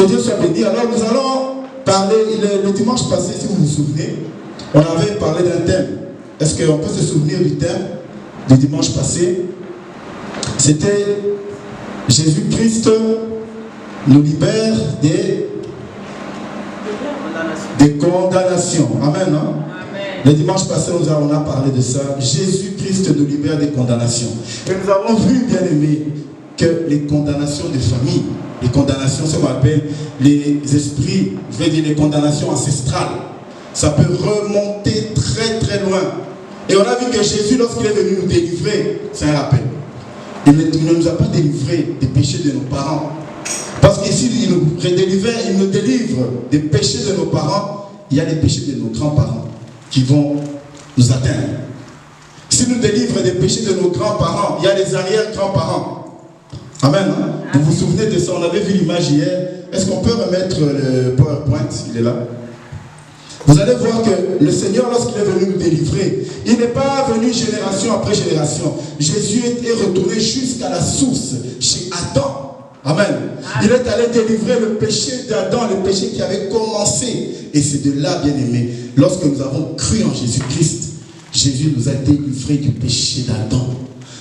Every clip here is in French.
Dieu soit béni. Alors nous allons parler, le dimanche passé, si vous vous souvenez, on avait parlé d'un thème. Est-ce qu'on peut se souvenir du thème du dimanche passé? C'était Jésus-Christ nous libère des condamnations. Amen. Hein? Le dimanche passé, on a parlé de ça. Jésus-Christ nous libère des condamnations. Et nous avons vu, bien aimé, que les condamnations de famille, les condamnations, ça m'appelle les esprits, je vais dire les condamnations ancestrales, ça peut remonter très très loin. Et on a vu que Jésus, lorsqu'il est venu nous délivrer, c'est un rappel. Il ne nous a pas délivré des péchés de nos parents. Parce qu'ici, il nous délivre des péchés de nos parents. Il y a les péchés de nos grands-parents qui vont nous atteindre. S'il nous délivre des péchés de nos grands-parents, il y a les arrière-grands-parents. Amen. Hein? Vous vous souvenez de ça? On avait vu l'image hier. Est-ce qu'on peut remettre le PowerPoint? Il est là. Vous allez voir que le Seigneur, lorsqu'il est venu nous délivrer, il n'est pas venu génération après génération. Jésus est retourné jusqu'à la source, chez Adam. Amen. Il est allé délivrer le péché d'Adam, le péché qui avait commencé. Et c'est de là, bien aimé, lorsque nous avons cru en Jésus-Christ, Jésus nous a délivré du péché d'Adam.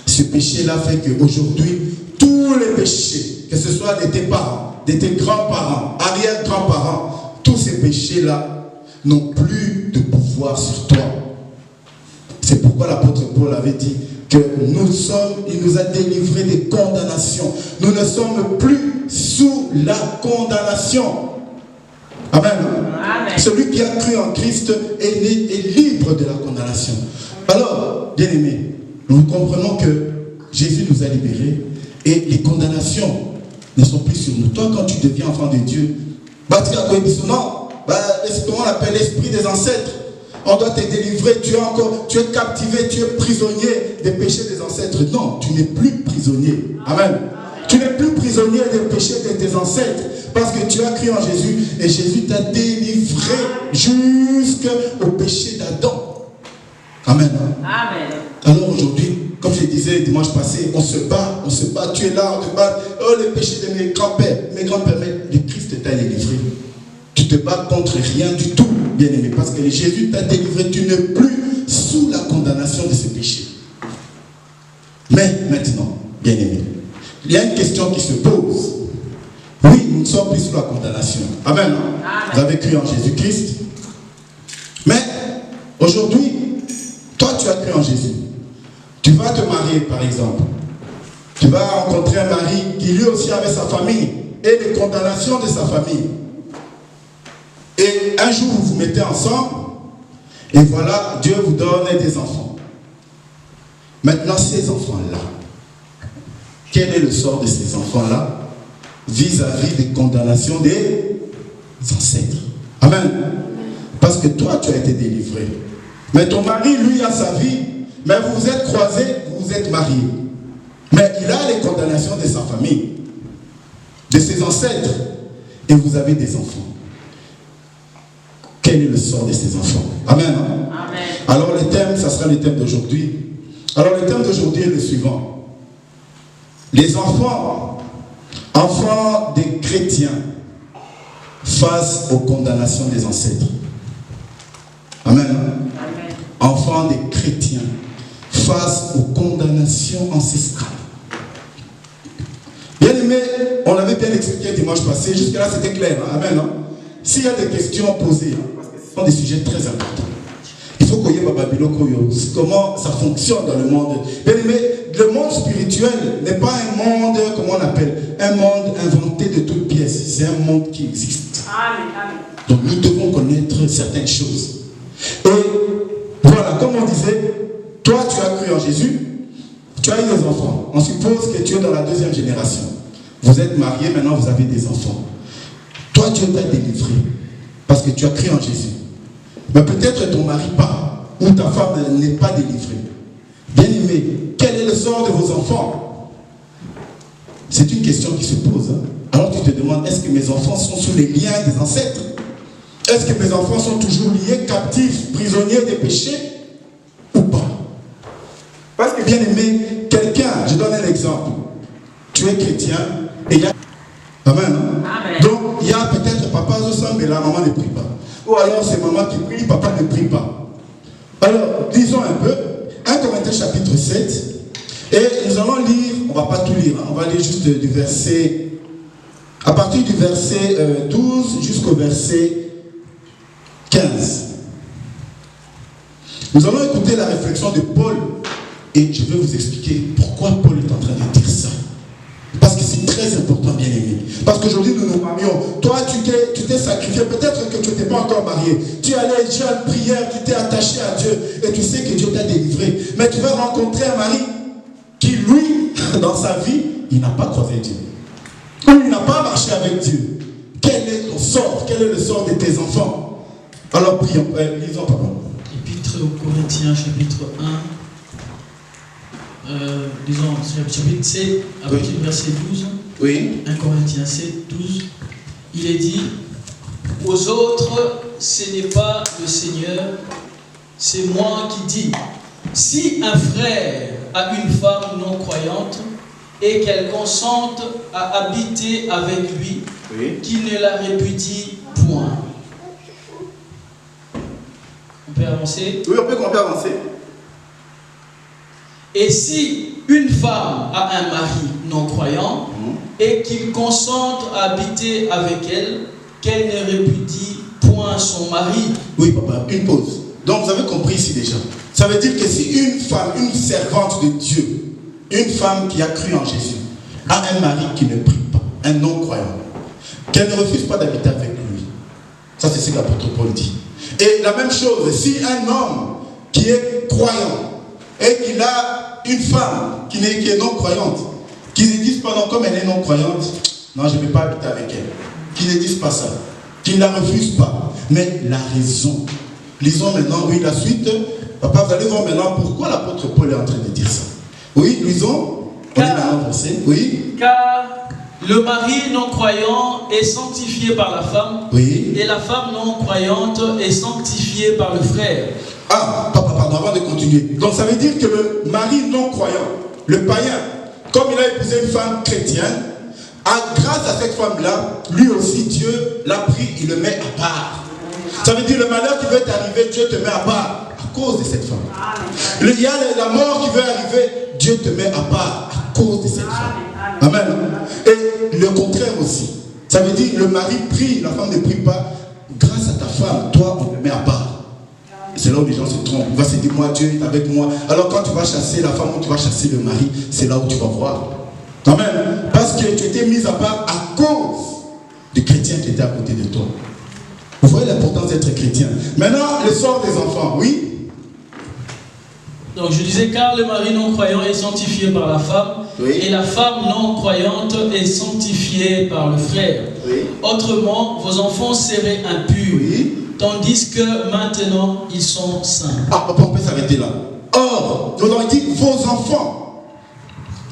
Ce péché-là fait qu'aujourd'hui, tous les péchés, que ce soit de tes parents, de tes grands-parents, arrière-grands-parents, tous ces péchés-là n'ont plus de pouvoir sur toi. C'est pourquoi l'apôtre Paul avait dit que il nous a délivré des condamnations. Nous ne sommes plus sous la condamnation. Amen. Amen. Celui qui a cru en Christ est libre de la condamnation. Alors, bien aimés, nous comprenons que Jésus nous a libérés et les condamnations ne sont plus sur nous. Toi, quand tu deviens enfant de Dieu, comment on l'appelle l'esprit des ancêtres. On doit te délivrer, tu es captivé, tu es prisonnier des péchés des ancêtres. Non, tu n'es plus prisonnier. Amen. Tu n'es plus prisonnier des péchés de tes ancêtres parce que tu as cru en Jésus et Jésus t'a délivré jusqu'au péché d'Adam. Amen. Amen. Alors aujourd'hui, comme je disais dimanche passé, on se bat, tu es là, on te bat. Oh, les péchés de mes grands-pères, mais le Christ t'a délivré. Tu te bats contre rien du tout, bien aimé, parce que Jésus t'a délivré, tu n'es plus sous la condamnation de ce péché. Mais maintenant, bien aimé, il y a une question qui se pose. Oui, nous ne sommes plus sous la condamnation. Amen. Amen. Vous avez cru en Jésus-Christ. Mais aujourd'hui, toi tu as cru en Jésus. Tu vas te marier par exemple. Tu vas rencontrer un mari qui lui aussi avait sa famille et les condamnations de sa famille. Et un jour, vous vous mettez ensemble, et voilà, Dieu vous donne des enfants. Maintenant, ces enfants-là, quel est le sort de ces enfants-là vis-à-vis des condamnations des ancêtres? Amen. Parce que toi, tu as été délivré. Mais ton mari, lui, a sa vie, mais vous vous êtes croisés, vous vous êtes mariés. Mais il a les condamnations de sa famille, de ses ancêtres, et vous avez des enfants. Quel est le sort de ces enfants? Amen. Amen. Alors le thème, ça sera le thème d'aujourd'hui. Alors le thème d'aujourd'hui est le suivant. Les enfants des chrétiens face aux condamnations des ancêtres. Amen. Amen. Enfants des chrétiens face aux condamnations ancestrales. Bien aimé, on l'avait bien expliqué dimanche passé. Jusque-là, c'était clair. Hein? Amen. Hein? S'il y a des questions posées, parce que ce sont des sujets très importants, il faut qu'on y ait comment ça fonctionne dans le monde. Bien aimé, le monde spirituel n'est pas un monde, comment on appelle, un monde inventé de toutes pièces. C'est un monde qui existe. Donc nous devons connaître certaines choses. Et voilà, comme on disait, toi tu as cru en Jésus, tu as eu des enfants. On suppose que tu es dans la deuxième génération. Vous êtes mariés, maintenant vous avez des enfants. Toi, Dieu t'a délivré parce que tu as cru en Jésus. Mais peut-être ton mari pas, ou ta femme n'est pas délivrée. Bien aimé, quel est le sort de vos enfants? C'est une question qui se pose. Hein? Alors tu te demandes, est-ce que mes enfants sont sous les liens des ancêtres? Est-ce que mes enfants sont toujours liés, captifs, prisonniers des péchés? Ou pas? Parce que bien aimé, quelqu'un, je donne un exemple. Tu es chrétien et il y a... Amen. Hein? Amen. Donc, il il y a peut-être papa mais la maman ne prie pas. Ou alors c'est maman qui prie, papa ne prie pas. Alors, disons un peu, 1 Corinthiens chapitre 7, et nous allons lire, on ne va pas tout lire, hein, on va lire juste du verset, à partir du verset 12 jusqu'au verset 15. Nous allons écouter la réflexion de Paul, et je vais vous expliquer pourquoi Paul est en train de dire ça. Parce que c'est très important, bien aimé. Parce qu'aujourd'hui, nous nous marions. Toi, tu t'es sacrifié. Peut-être que tu n'étais pas encore marié. Tu allais Dieu à la prière, tu t'es attaché à Dieu. Et tu sais que Dieu t'a délivré. Mais tu vas rencontrer un mari qui, lui, dans sa vie, il n'a pas croisé Dieu. Ou il n'a pas marché avec Dieu. Quel est ton sort? Quel est le sort de tes enfants? Alors, prions. Lisons, papa. Épître aux Corinthiens, chapitre 1. Disons, chapitre 7, à partir du verset 12, oui. 1 Corinthiens 7, 12, il est dit, aux autres, ce n'est pas le Seigneur, c'est moi qui dis. Si un frère a une femme non croyante et qu'elle consente à habiter avec lui, oui, qu'il ne la répudie point. On peut avancer? Oui, on peut avancer. Et si une femme a un mari non-croyant et qu'il consente à habiter avec elle, qu'elle ne répudie point son mari. Oui, papa, une pause. Donc, vous avez compris ici déjà. Ça veut dire que si une femme, une servante de Dieu, une femme qui a cru en Jésus, a un mari qui ne prie pas, un non-croyant, qu'elle ne refuse pas d'habiter avec lui. Ça, c'est ce que l'apôtre Paul dit. Et la même chose, si un homme qui est croyant, et qu'il a une femme qui est non-croyante, qui ne dise pas non, comme elle est non-croyante, non, je ne vais pas habiter avec elle. Qui ne dise pas ça. Qui ne la refuse pas. Mais la raison. Lisons maintenant, oui, la suite. Papa, vous allez voir maintenant pourquoi l'apôtre Paul est en train de dire ça. Oui, lisons. Oui. Car le mari non-croyant est sanctifié par la femme, oui, et la femme non-croyante est sanctifiée par le frère. Ah, papa, pardon, avant de continuer. Donc ça veut dire que le mari non-croyant, le païen, comme il a épousé une femme chrétienne, grâce à cette femme-là, lui aussi, Dieu l'a pris, il le met à part. Ça veut dire le malheur qui veut t'arriver, Dieu te met à part à cause de cette femme. Il y a la mort qui veut arriver, Dieu te met à part à cause de cette femme. Amen. Et le contraire aussi. Ça veut dire le mari prie, la femme ne prie pas. Grâce à ta femme, toi, on te met à part. C'est là où les gens se trompent. Il va se dire, moi, Dieu est avec moi. Alors quand tu vas chasser la femme ou tu vas chasser le mari, c'est là où tu vas voir. Amen. Parce que tu étais mis à part à cause des chrétiens qui étaient à côté de toi. Vous voyez l'importance d'être chrétien. Maintenant, le sort des enfants, oui. Donc je disais, car le mari non-croyant est sanctifié par la femme, oui, et la femme non-croyante est sanctifiée par le frère. Oui. Autrement, vos enfants seraient impurs, oui, tandis que maintenant, ils sont saints. Ah, papa, on peut s'arrêter là. Or, il dit vos enfants.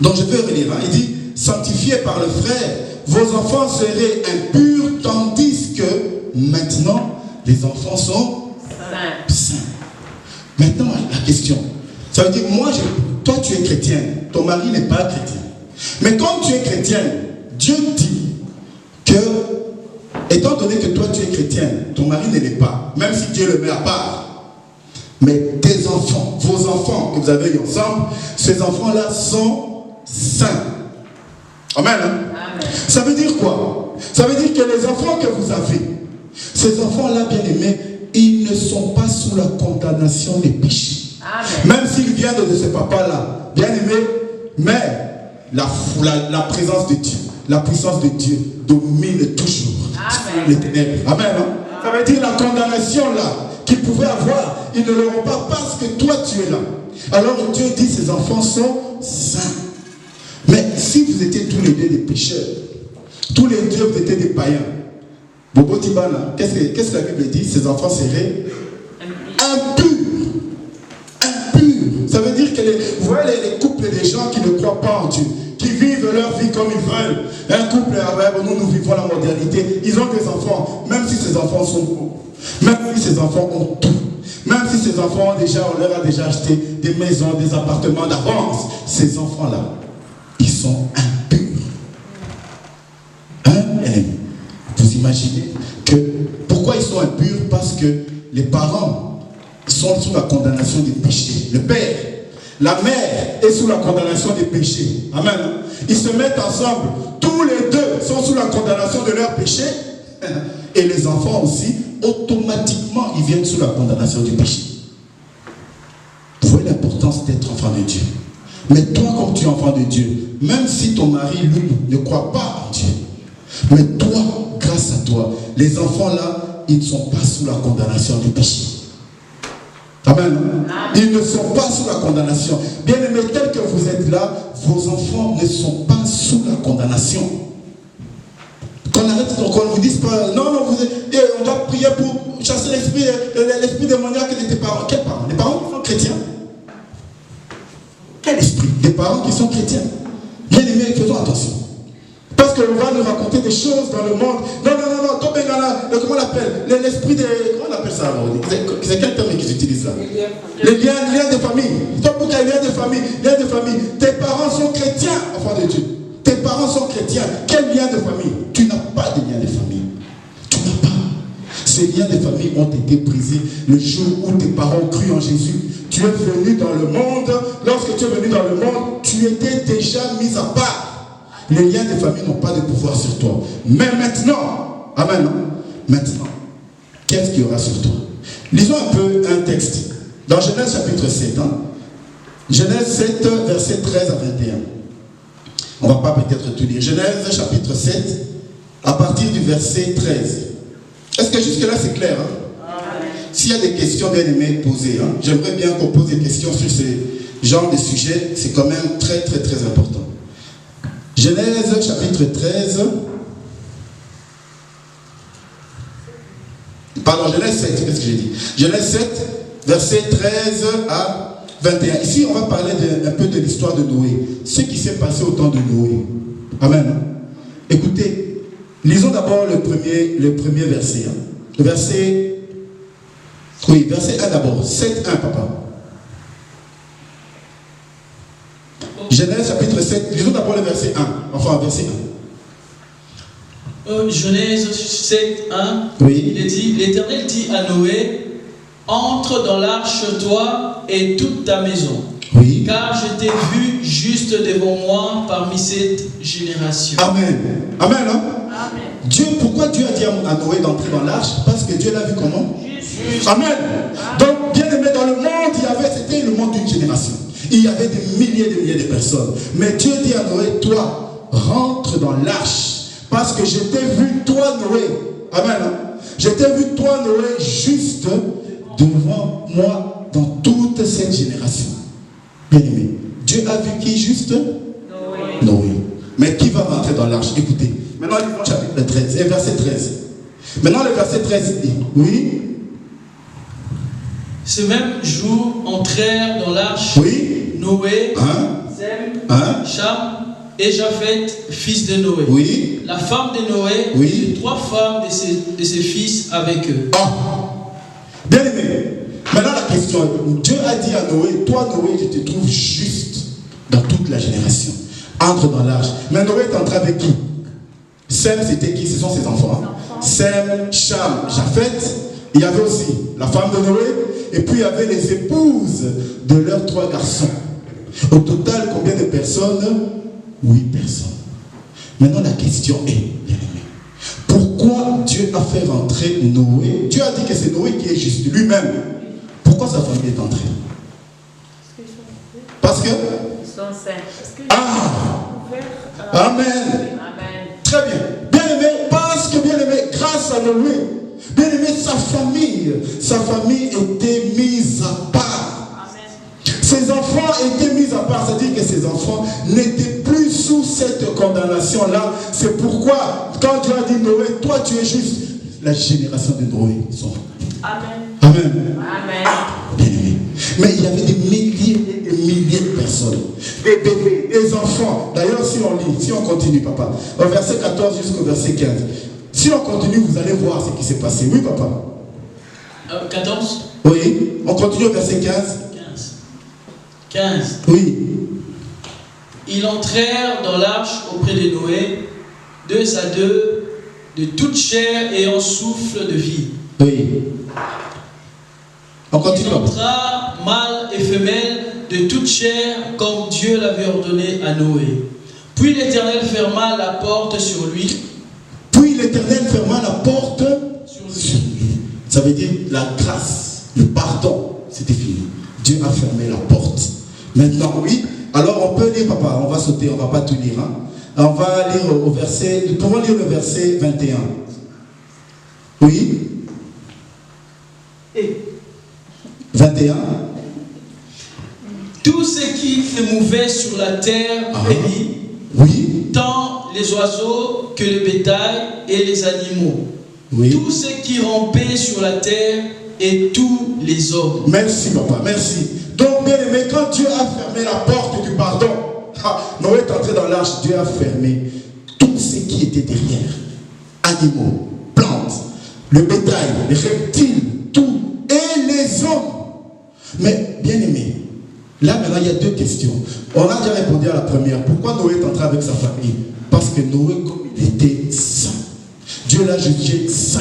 Donc je peux relire, hein, il dit sanctifiés par le frère, vos enfants seraient impurs, tandis que maintenant, les enfants sont saints. Maintenant, la question. Ça veut dire, toi tu es chrétien, ton mari n'est pas chrétien. Mais comme tu es chrétien, Dieu dit que, étant donné que toi tu es chrétien, ton mari ne l'est pas, même si Dieu le met à part. Mais tes enfants, vos enfants que vous avez eu ensemble, ces enfants-là sont saints. Amen. Hein? Amen. Ça veut dire quoi? Ça veut dire que les enfants que vous avez, ces enfants-là, bien aimés, ils ne sont pas sous la condamnation des péchés. Amen. Même s'ils viennent de ce papa-là, bien aimé, mais la présence de Dieu, la puissance de Dieu domine toujours les ténèbres. Amen. Hein? Ça veut dire la condamnation là qu'ils pouvaient avoir, ils ne l'auront pas parce que toi tu es là. Alors Dieu dit ces enfants sont saints. Mais si vous étiez tous les deux des pécheurs, tous les deux vous étiez des païens, Bobo Tibana, qu'est-ce que la Bible dit? Ces enfants seraient impurs. Ça veut dire que vous voyez les couples des gens qui ne croient pas en Dieu, qui vivent leur vie comme ils veulent. Un couple, nous vivons la modernité, ils ont des enfants, même si ces enfants sont beaux, même si ces enfants ont tout, même si ces enfants on leur a déjà acheté des maisons, des appartements d'avance, ces enfants-là, ils sont impurs. Hein? Vous imaginez que pourquoi ils sont impurs? Parce que les parents sont sous la condamnation des péchés. Le père, la mère est sous la condamnation des péchés. Amen. Ils se mettent ensemble. Tous les deux sont sous la condamnation de leurs péchés. Et les enfants aussi, automatiquement, ils viennent sous la condamnation du péché. Vous voyez l'importance d'être enfant de Dieu. Mais toi, comme tu es enfant de Dieu, même si ton mari, lui, ne croit pas en Dieu, mais toi, grâce à toi, les enfants là, ils ne sont pas sous la condamnation du péché. Amen. Ils ne sont pas sous la condamnation. Bien aimé, tel que vous êtes là, vos enfants ne sont pas sous la condamnation. Qu'on arrête, qu'on ne vous dise pas, non, on doit prier pour chasser l'esprit démoniaque de tes parents. Quels parents? Les parents qui sont chrétiens? Quel esprit? Des parents qui sont chrétiens. Bien aimé, faisons attention. Parce qu'on va nous raconter des choses dans le monde. Non, comment on l'appelle? L'esprit de... Comment on appelle ça? C'est quel terme qu'ils utilisent là? Les liens de famille. Pour qu'il y ait liens de famille. Tes parents sont chrétiens, enfant de Dieu. Tes parents sont chrétiens. Quel lien de famille? Tu n'as pas de lien de famille. Tu n'as pas. Ces liens de famille ont été brisés le jour où tes parents ont cru en Jésus. Tu es venu dans le monde. Lorsque tu es venu dans le monde, tu étais déjà mis à part. Les liens de famille n'ont pas de pouvoir sur toi. Mais maintenant, amen, maintenant, qu'est-ce qu'il y aura sur toi? Lisons un peu un texte. Dans Genèse chapitre 7. Genèse 7, verset 13 à 21. On ne va pas peut-être tout lire. Genèse chapitre 7, à partir du verset 13. Est-ce que jusque-là c'est clair? S'il y a des questions bien aimées, posez. J'aimerais bien qu'on pose des questions sur ce genre de sujet. C'est quand même très très très important. Genèse chapitre 13. Pardon, Genèse 7, qu'est-ce que j'ai dit? Genèse 7, verset 13 à 21. Ici, on va parler un peu de l'histoire de Noé. Ce qui s'est passé au temps de Noé. Amen. Écoutez, lisons d'abord le premier verset. Le verset... Oui, verset 1 d'abord. 7, 1, papa. Genèse chapitre 7, lisons d'abord le verset 1. Enfin, verset 1. Genèse 7, 1. Oui. Il est dit, l'Éternel dit à Noé, entre dans l'arche, toi et toute ta maison. Oui. Car je t'ai vu juste devant moi parmi cette génération. Amen. Amen, hein? Amen. Dieu, pourquoi Dieu a dit à Noé d'entrer dans l'arche? Parce que Dieu l'a vu comment? Juste. Amen. Donc, bien aimé, dans le monde, c'était le monde d'une génération. Il y avait des milliers de personnes. Mais Dieu dit à Noé, toi, rentre dans l'arche. Parce que je t'ai vu, toi, Noé. Amen. Hein? Je t'ai vu, toi, Noé, juste devant moi dans toute cette génération. Bien aimé. Dieu a vu qui juste? Noé. Mais qui va rentrer dans l'arche? Écoutez. Maintenant, lisons chapitre 13, et verset 13. Maintenant, le verset 13 dit, oui. Ce même jour entrèrent dans l'arche Noé, Sem, Cham et Japheth, fils de Noé. Oui. La femme de Noé et 3 femmes de ses fils avec eux. Bien aimé. Maintenant la question, Dieu a dit à Noé, toi Noé, je te trouve juste dans toute la génération. Entre dans l'arche. Mais Noé est entré avec qui? Sem, c'était qui? Ce sont ses enfants. Sem, Cham, Japheth. Il y avait aussi la femme de Noé. Et puis il y avait les épouses de leurs 3 garçons. Au total, combien de personnes? 8 personnes. Maintenant la question est, bien aimé, pourquoi Dieu a fait rentrer Noé? Dieu a dit que c'est Noé qui est juste, lui-même. Pourquoi sa famille est entrée? Parce que ils sont saints. Amen. Très bien. Bien aimé, parce que bien aimé, grâce à Noé, bien aimé, sa famille était mise à part. Amen. Ses enfants étaient mis à part, c'est-à-dire que ses enfants n'étaient plus sous cette condamnation-là. C'est pourquoi, quand Dieu a dit Noé, toi tu es juste, la génération de Noé sont. Amen. Amen. Amen. Bien aimé. Mais il y avait des milliers et des milliers de personnes, des bébés, des enfants. D'ailleurs, si on lit, si on continue, papa, au verset 14 jusqu'au verset 15. Si on continue, vous allez voir ce qui s'est passé. Oui, papa. 14. Oui. On continue au verset 15. 15. Oui. Ils entrèrent dans l'arche auprès de Noé, 2 à 2, de toute chair ayant souffle de vie. Oui. On continue. Il entra mâle et femelle de toute chair comme Dieu l'avait ordonné à Noé. Puis l'Éternel ferma la porte sur lui. Puis l'Éternel ferma la porte sur lui. Ça veut dire la grâce, le pardon, c'était fini. Dieu a fermé la porte. Maintenant, oui. Alors on peut lire, papa, on va sauter, on ne va pas tout lire. Hein. On va lire au verset, nous pouvons lire le verset 21. Oui. Et 21. Tout ce qui se mouvait sur la terre périt, oui. tant les oiseaux que le bétail et les animaux. Oui. Tout ce qui rampait sur la terre et tous les hommes. Merci, papa, merci. Donc, bien aimé, quand Dieu a fermé la porte du pardon, Noé est entré dans l'arche, Dieu a fermé tout ce qui était derrière. Animaux, plantes, le bétail, les reptiles, tout, et les hommes. Mais, bien aimé, là maintenant il y a deux questions. On a déjà répondu à la première. Pourquoi Noé est entré avec sa famille? Parce que Noé, comme il était saint, Dieu l'a jugé saint.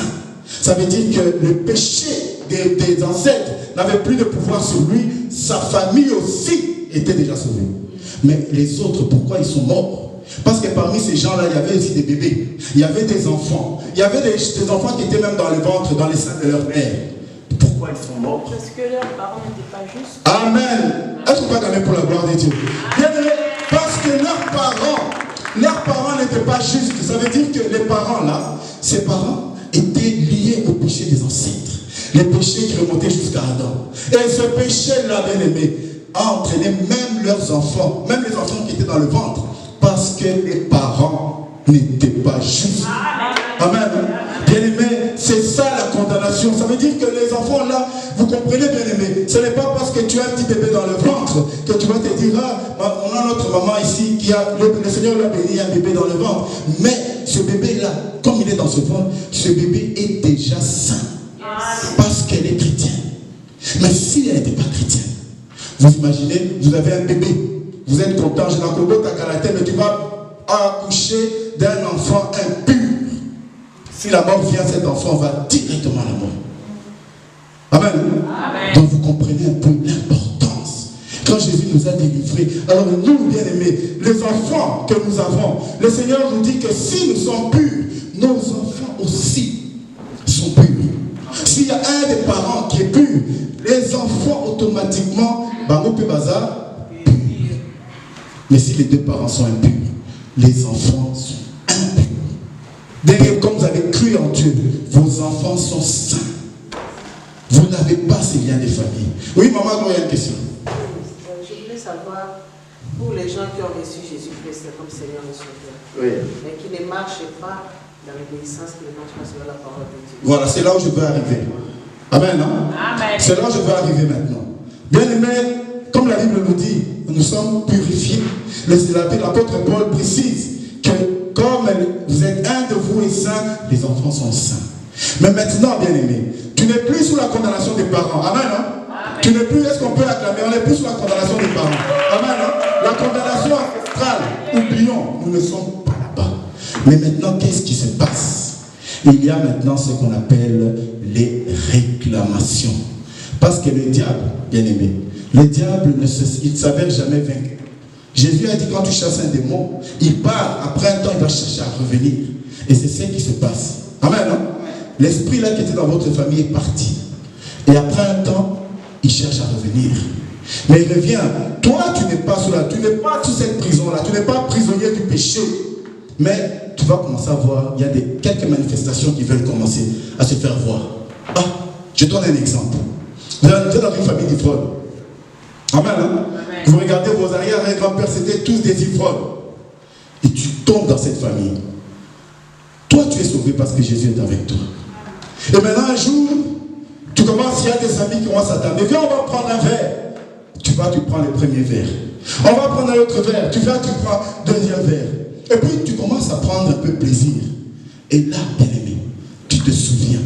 Ça veut dire que le péché des ancêtres n'avait plus de pouvoir sur lui. Sa famille aussi était déjà sauvée. Mais les autres, pourquoi ils sont morts? Parce que parmi ces gens-là, il y avait aussi des bébés. Il y avait des enfants. Il y avait des enfants qui étaient même dans le ventre, dans les seins de leur mère. Pourquoi ils sont morts? Parce que leurs parents n'étaient pas justes. Amen. Est-ce qu'on peut donner pour la gloire de Dieu? Bien aimé, parce que leurs parents n'étaient pas justes. Ça veut dire que les parents là, ces parents étaient liés au péché des ancêtres. Les péchés qui remontaient jusqu'à Adam. Et ce péché-là, bien aimé, a entraîné même leurs enfants, même les enfants qui étaient dans le ventre, parce que les parents n'étaient pas justes. Amen. Bien aimé, c'est ça la condamnation. Ça veut dire que les enfants là, vous comprenez, bien aimé, ce n'est pas parce que tu as un petit bébé dans le ventre que tu vas te dire, ah, on a notre maman ici qui a, le Seigneur l'a béni, un bébé dans le ventre. Mais ce bébé là, comme il est dans ce ventre, ce bébé est déjà saint. Parce qu'elle est chrétienne. Mais si elle n'était pas chrétienne, vous imaginez, vous avez un bébé, vous êtes content, je n'ai pas ta caractère, mais tu vas accoucher d'un enfant impur. Si la mort vient, cet enfant va directement à la mort. Amen. Amen. Donc vous comprenez un peu l'importance. Quand Jésus nous a délivrés, alors nous, bien-aimés, les enfants que nous avons, le Seigneur nous dit que si nous sommes purs, nos enfants aussi sont purs. S'il y a un des parents qui est pur, les enfants automatiquement, pur. Mais si les deux parents sont impurs, les enfants sont impurs. D'ailleurs, comme vous avez cru en Dieu, vos enfants sont saints. Vous n'avez pas ces liens de famille. Oui, maman, il y a une question. Je voulais savoir, pour les gens qui ont reçu Jésus-Christ comme Seigneur et Sauveur, oui, mais qui ne marchent pas dans l'obéissance, qui ne marchent pas selon la parole de Dieu. Voilà, c'est là où je veux arriver. Amen, non? Amen. C'est là où je veux arriver maintenant. Bien aimé, comme la Bible nous dit, nous sommes purifiés. L'apôtre Paul précise que comme vous êtes un de vous est saint, les enfants sont saints. Mais maintenant, bien aimé, tu n'es plus sous la condamnation des parents. Amen, non? Amen. Tu n'es plus, est-ce qu'on peut acclamer? On n'est plus sous la condamnation des parents. Amen, non? La condamnation ancestrale, oublions, nous ne sommes pas là-bas. Mais maintenant, qu'est-ce qui se passe? Il y a maintenant ce qu'on appelle les réclamations. Parce que le diable, bien aimé, le diable ne s'avère jamais vaincu. Jésus a dit, quand tu chasses un démon, il part, après un temps, il va chercher à revenir. Et c'est ce qui se passe. Amen, non? L'esprit là qui était dans votre famille est parti. Et après un temps, il cherche à revenir. Mais il revient. Toi, tu n'es pas sous cette prison-là. Tu n'es pas prisonnier du péché. Mais tu vas commencer à voir, il y a quelques manifestations qui veulent commencer à se faire voir. Ah, je donne un exemple. Vous êtes dans une famille d'ivrognes. Amen, hein? Amen. Vous regardez vos arrière-grands-pères, c'était tous des ivrognes. Et tu tombes dans cette famille. Toi, tu es sauvé parce que Jésus est avec toi. Et maintenant, un jour, tu commences, il y a des amis qui commencent à t'amener. Viens, on va prendre un verre. Tu prends le premier verre. On va prendre un autre verre. Tu prends le deuxième verre. Et puis, tu commences à prendre un peu plaisir. Et là, bien-aimé, tu te souviens.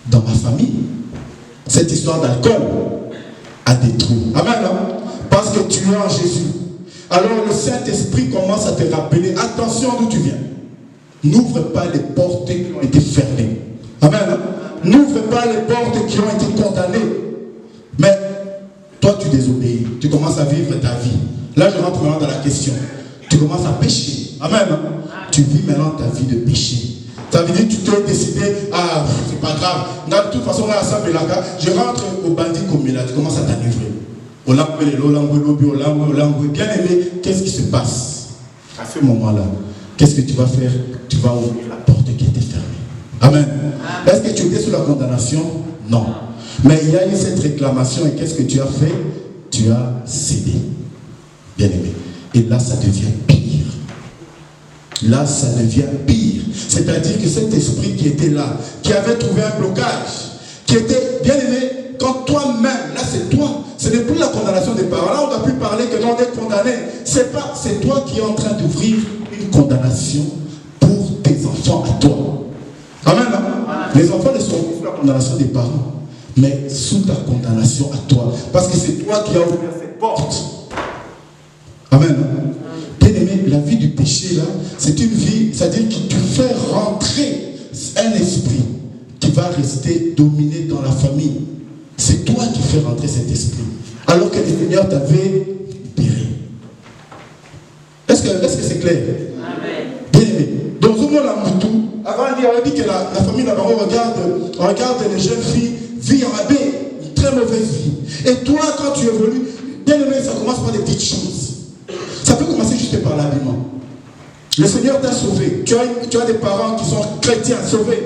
Dans ma famille, cette histoire d'alcool a détruit. Amen, non? Parce que tu es en Jésus. Alors, le Saint-Esprit commence à te rappeler. Attention d'où tu viens. N'ouvre pas les portes qui ont été fermées. Amen. N'ouvre pas les portes qui ont été condamnées. Mais toi, tu désobéis. Tu commences à vivre ta vie. Là, je rentre maintenant dans la question. Tu commences à pécher. Amen. Tu vis maintenant ta vie de péché. Ça veut dire que tu t'es décidé, ah, c'est pas grave. De toute façon, là, je rentre au bandit comme là, tu commences à t'enivrer. Bien aimé, qu'est-ce qui se passe à ce moment-là? Qu'est-ce que tu vas faire? Tu vas ouvrir la porte qui était fermée. Amen. Est-ce que tu étais sous la condamnation? Non. Mais il y a eu cette réclamation et qu'est-ce que tu as fait? Tu as cédé. Bien aimé. Et là, ça devient pire. Là, ça devient pire. C'est-à-dire que cet esprit qui était là, qui avait trouvé un blocage, qui était, bien aimé, quand toi-même, là c'est toi, ce n'est plus la condamnation des parents. Là, on ne doit plus parler que l'on est condamné. C'est toi qui es en train d'ouvrir une condamnation pour tes enfants à toi. Amen. Hein? Les enfants ne sont plus sous la condamnation des parents, mais sous ta condamnation à toi. Parce que c'est toi qui as ouvert cette porte. Amen. Bien aimé, la vie du péché, là, c'est une vie, c'est-à-dire que tu fais rentrer un esprit qui va rester dominé dans la famille. C'est toi qui fais rentrer cet esprit. Alors que le Seigneur t'avait libéré. Est-ce que c'est clair? Amen. Bien aimé. Dans ce monde-là, avant, on dit que la famille là-bas, on regarde les jeunes filles vivre en abbé, une très mauvaise vie. Et toi, quand tu évolues, bien aimé, ça commence par des petites choses. Ça peut commencer juste par l'habillement. Le Seigneur t'a sauvé. Tu as des parents qui sont chrétiens, sauvés.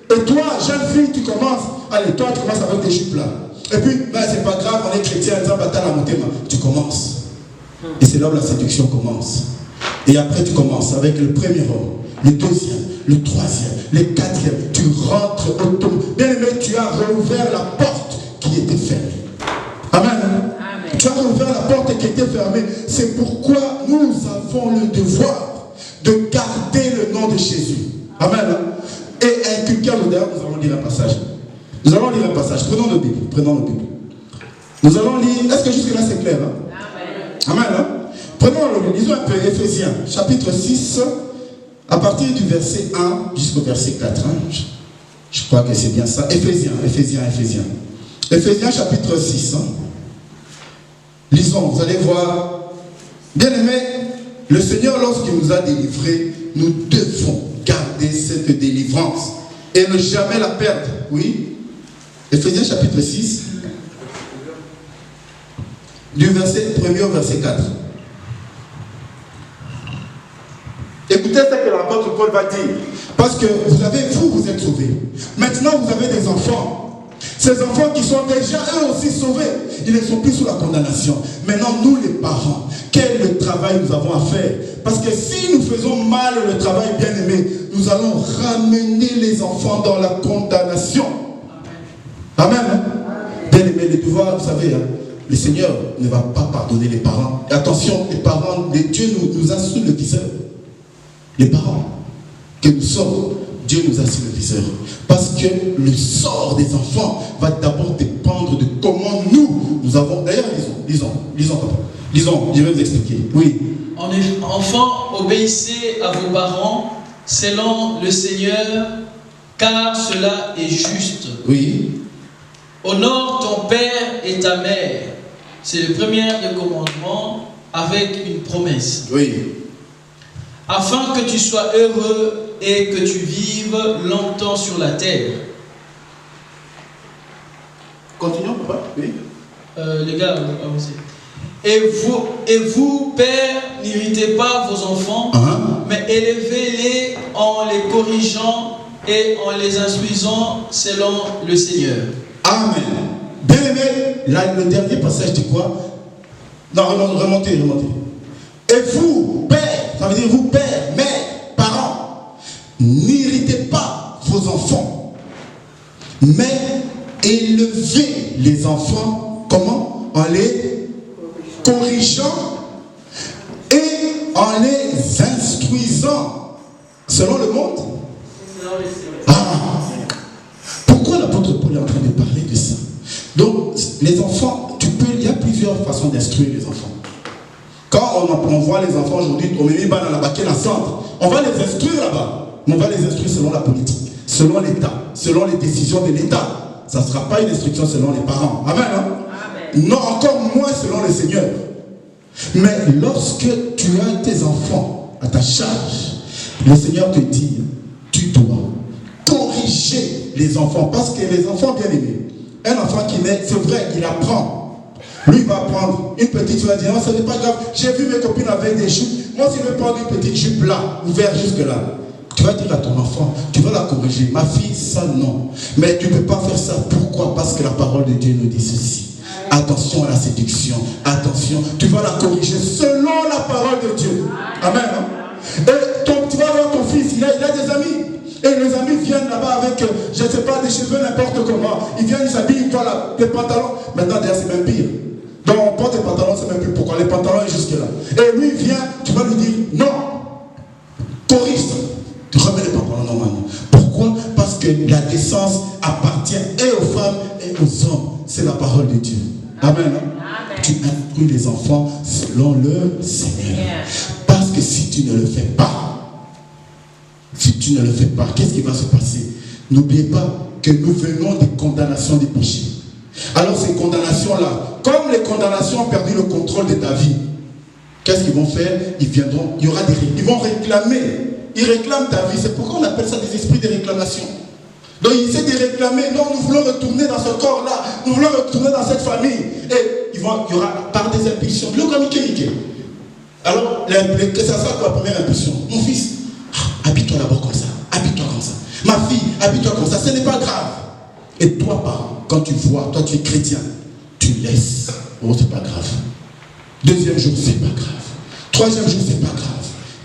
Et toi, jeune fille, tu commences avec des jupes là. Et puis, ben, c'est pas grave, on est chrétien, tu commences. Et c'est là où la séduction commence. Et après, tu commences avec le premier homme, le deuxième, le troisième, le quatrième. Tu rentres automatiquement. Bien aimé, tu as rouvert la porte qui était fermée. Amen. Amen. Tu as rouvert la porte qui était fermée. C'est pourquoi nous avons le devoir de garder le nom de Jésus. Amen. Et inculquer à l'odeur, nous allons lire un passage. Nous allons lire un passage. Prenons nos Bibles. Nous allons lire. Est-ce que jusque-là c'est clair? Hein? Amen. Hein? Prenons, lisons un peu Éphésiens, chapitre 6, à partir du verset 1 jusqu'au verset 4. Hein? Je crois que c'est bien ça. Éphésiens, chapitre 6. Hein? Lisons, vous allez voir. Bien aimé, le Seigneur, lorsqu'il nous a délivrés, nous devons garder cette délivrance et ne jamais la perdre. Oui. Éphésiens chapitre 6, du verset 1er au verset 4. Écoutez ce que l'apôtre Paul va dire. Parce que vous êtes sauvés. Maintenant, vous avez des enfants. Ces enfants qui sont déjà eux aussi sauvés, ils ne sont plus sous la condamnation. Maintenant, nous les parents, quel travail nous avons à faire? Parce que si nous faisons mal le travail bien aimé, nous allons ramener les enfants dans la condamnation. Amen. Amen. Bien aimé, les devoirs, vous savez, hein, le Seigneur ne va pas pardonner les parents. Et attention, les parents, Dieu nous a sous le viseur. Les parents que nous sommes, Dieu nous a sur le viseur. Parce que le sort des enfants va d'abord dépendre de comment nous avons. D'ailleurs, lisons, papa. Lisons, je vais vous expliquer. Oui. Enfants, obéissez à vos parents selon le Seigneur, car cela est juste. Oui. Honore ton père et ta mère. C'est le premier des commandements avec une promesse. Oui. Afin que tu sois heureux et que tu vives longtemps sur la terre. Continuons, papa. Oui. Les gars, avancez. Et vous, pères, n'irritez pas vos enfants, mais élevez-les en les corrigeant et en les instruisant selon le Seigneur. Amen. Bien aimé, là, le dernier passage dit quoi? Non, remontez. Et vous, père, ça veut dire vous, père, mère, parents, n'irritez pas vos enfants, mais élevez les enfants, comment? En les corrigeant et en les instruisant selon le monde. Pourquoi l'apôtre Paul est en train de parler de ça? Donc, les enfants, il y a plusieurs façons d'instruire les enfants. Quand on voit les enfants aujourd'hui, on va les instruire là-bas. mais on va les instruire selon la politique, selon l'État, selon les décisions de l'État. Ça ne sera pas une instruction selon les parents. Amen, hein? Amen. Non, encore moins selon le Seigneur. Mais lorsque tu as tes enfants à ta charge, le Seigneur te dit, tu dois corriger les enfants. Parce que les enfants bien aimés, un enfant qui naît, c'est vrai, il apprend. Lui, il va prendre une petite, tu vas dire, non, ce n'est pas grave, j'ai vu mes copines avec des jupes. Moi, si je veux prendre une petite jupe là, ouverte jusque-là, tu vas dire à ton enfant, tu vas la corriger. Ma fille, ça non. Mais tu ne peux pas faire ça. Pourquoi? Parce que la parole de Dieu nous dit ceci. Attention à la séduction. Attention. Tu vas la corriger selon la parole de Dieu. Amen. Hein? Et tu vas voir ton fils, il a des amis. Et les amis viennent là-bas avec, je ne sais pas, des cheveux n'importe comment. Ils viennent, ils s'habillent, ils voient des pantalons. Maintenant, d'ailleurs, c'est même pire. Donc, on porte des pantalons, c'est même plus pourquoi. Les pantalons est jusque là. Et lui, il vient, tu vas lui dire, non, corrige ça. Tu remets les pantalons normalement. Pourquoi? Parce que la décence appartient et aux femmes et aux hommes. C'est la parole de Dieu. Amen. Hein? Amen. Tu instruis les enfants selon le Seigneur. Parce que si tu ne le fais pas, qu'est-ce qui va se passer? N'oubliez pas que nous venons des condamnations des péchés. Alors ces condamnations-là, comme les condamnations ont perdu le contrôle de ta vie, qu'est-ce qu'ils vont faire? Ils viendront, ils vont réclamer. Ils réclament ta vie. C'est pourquoi on appelle ça des esprits de réclamation. Donc ils essaient de réclamer. Non, nous voulons retourner dans ce corps-là. Nous voulons retourner dans cette famille. Et il y aura par des impulsions. Le comme Mickey. Alors, que ça soit la première impulsion. Mon fils, habille-toi d'abord comme ça. Habille-toi comme ça. Ma fille, habille-toi comme ça. Ce n'est pas grave. Et toi, parent, quand tu vois, toi tu es chrétien, tu laisses. Oh, c'est pas grave. Deuxième jour, c'est pas grave. Troisième jour, c'est pas grave.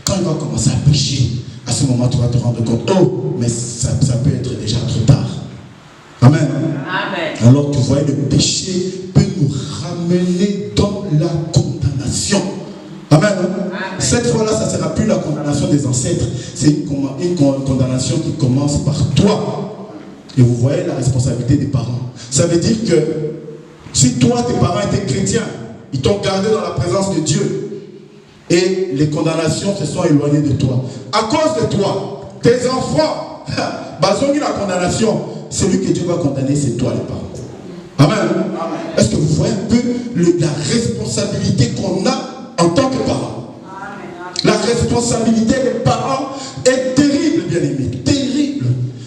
Quand il va commencer à pécher, à ce moment, tu vas te rendre compte, oh, mais ça peut être déjà trop tard. Amen. Amen. Alors, tu vois, le péché peut nous ramener dans la condamnation. Amen. Amen. Cette fois-là, ça ne sera plus la condamnation des ancêtres. C'est une condamnation qui commence par toi. Et vous voyez la responsabilité des parents. Ça veut dire que si toi, tes parents étaient chrétiens, ils t'ont gardé dans la présence de Dieu. Et les condamnations se sont éloignées de toi. À cause de toi, tes enfants, basons la condamnation, celui que Dieu va condamner, c'est toi les parents. Amen. Amen. Est-ce que vous voyez un peu la responsabilité qu'on a en tant que parents? Amen. La responsabilité des parents est terrible, bien aimé. Terrible.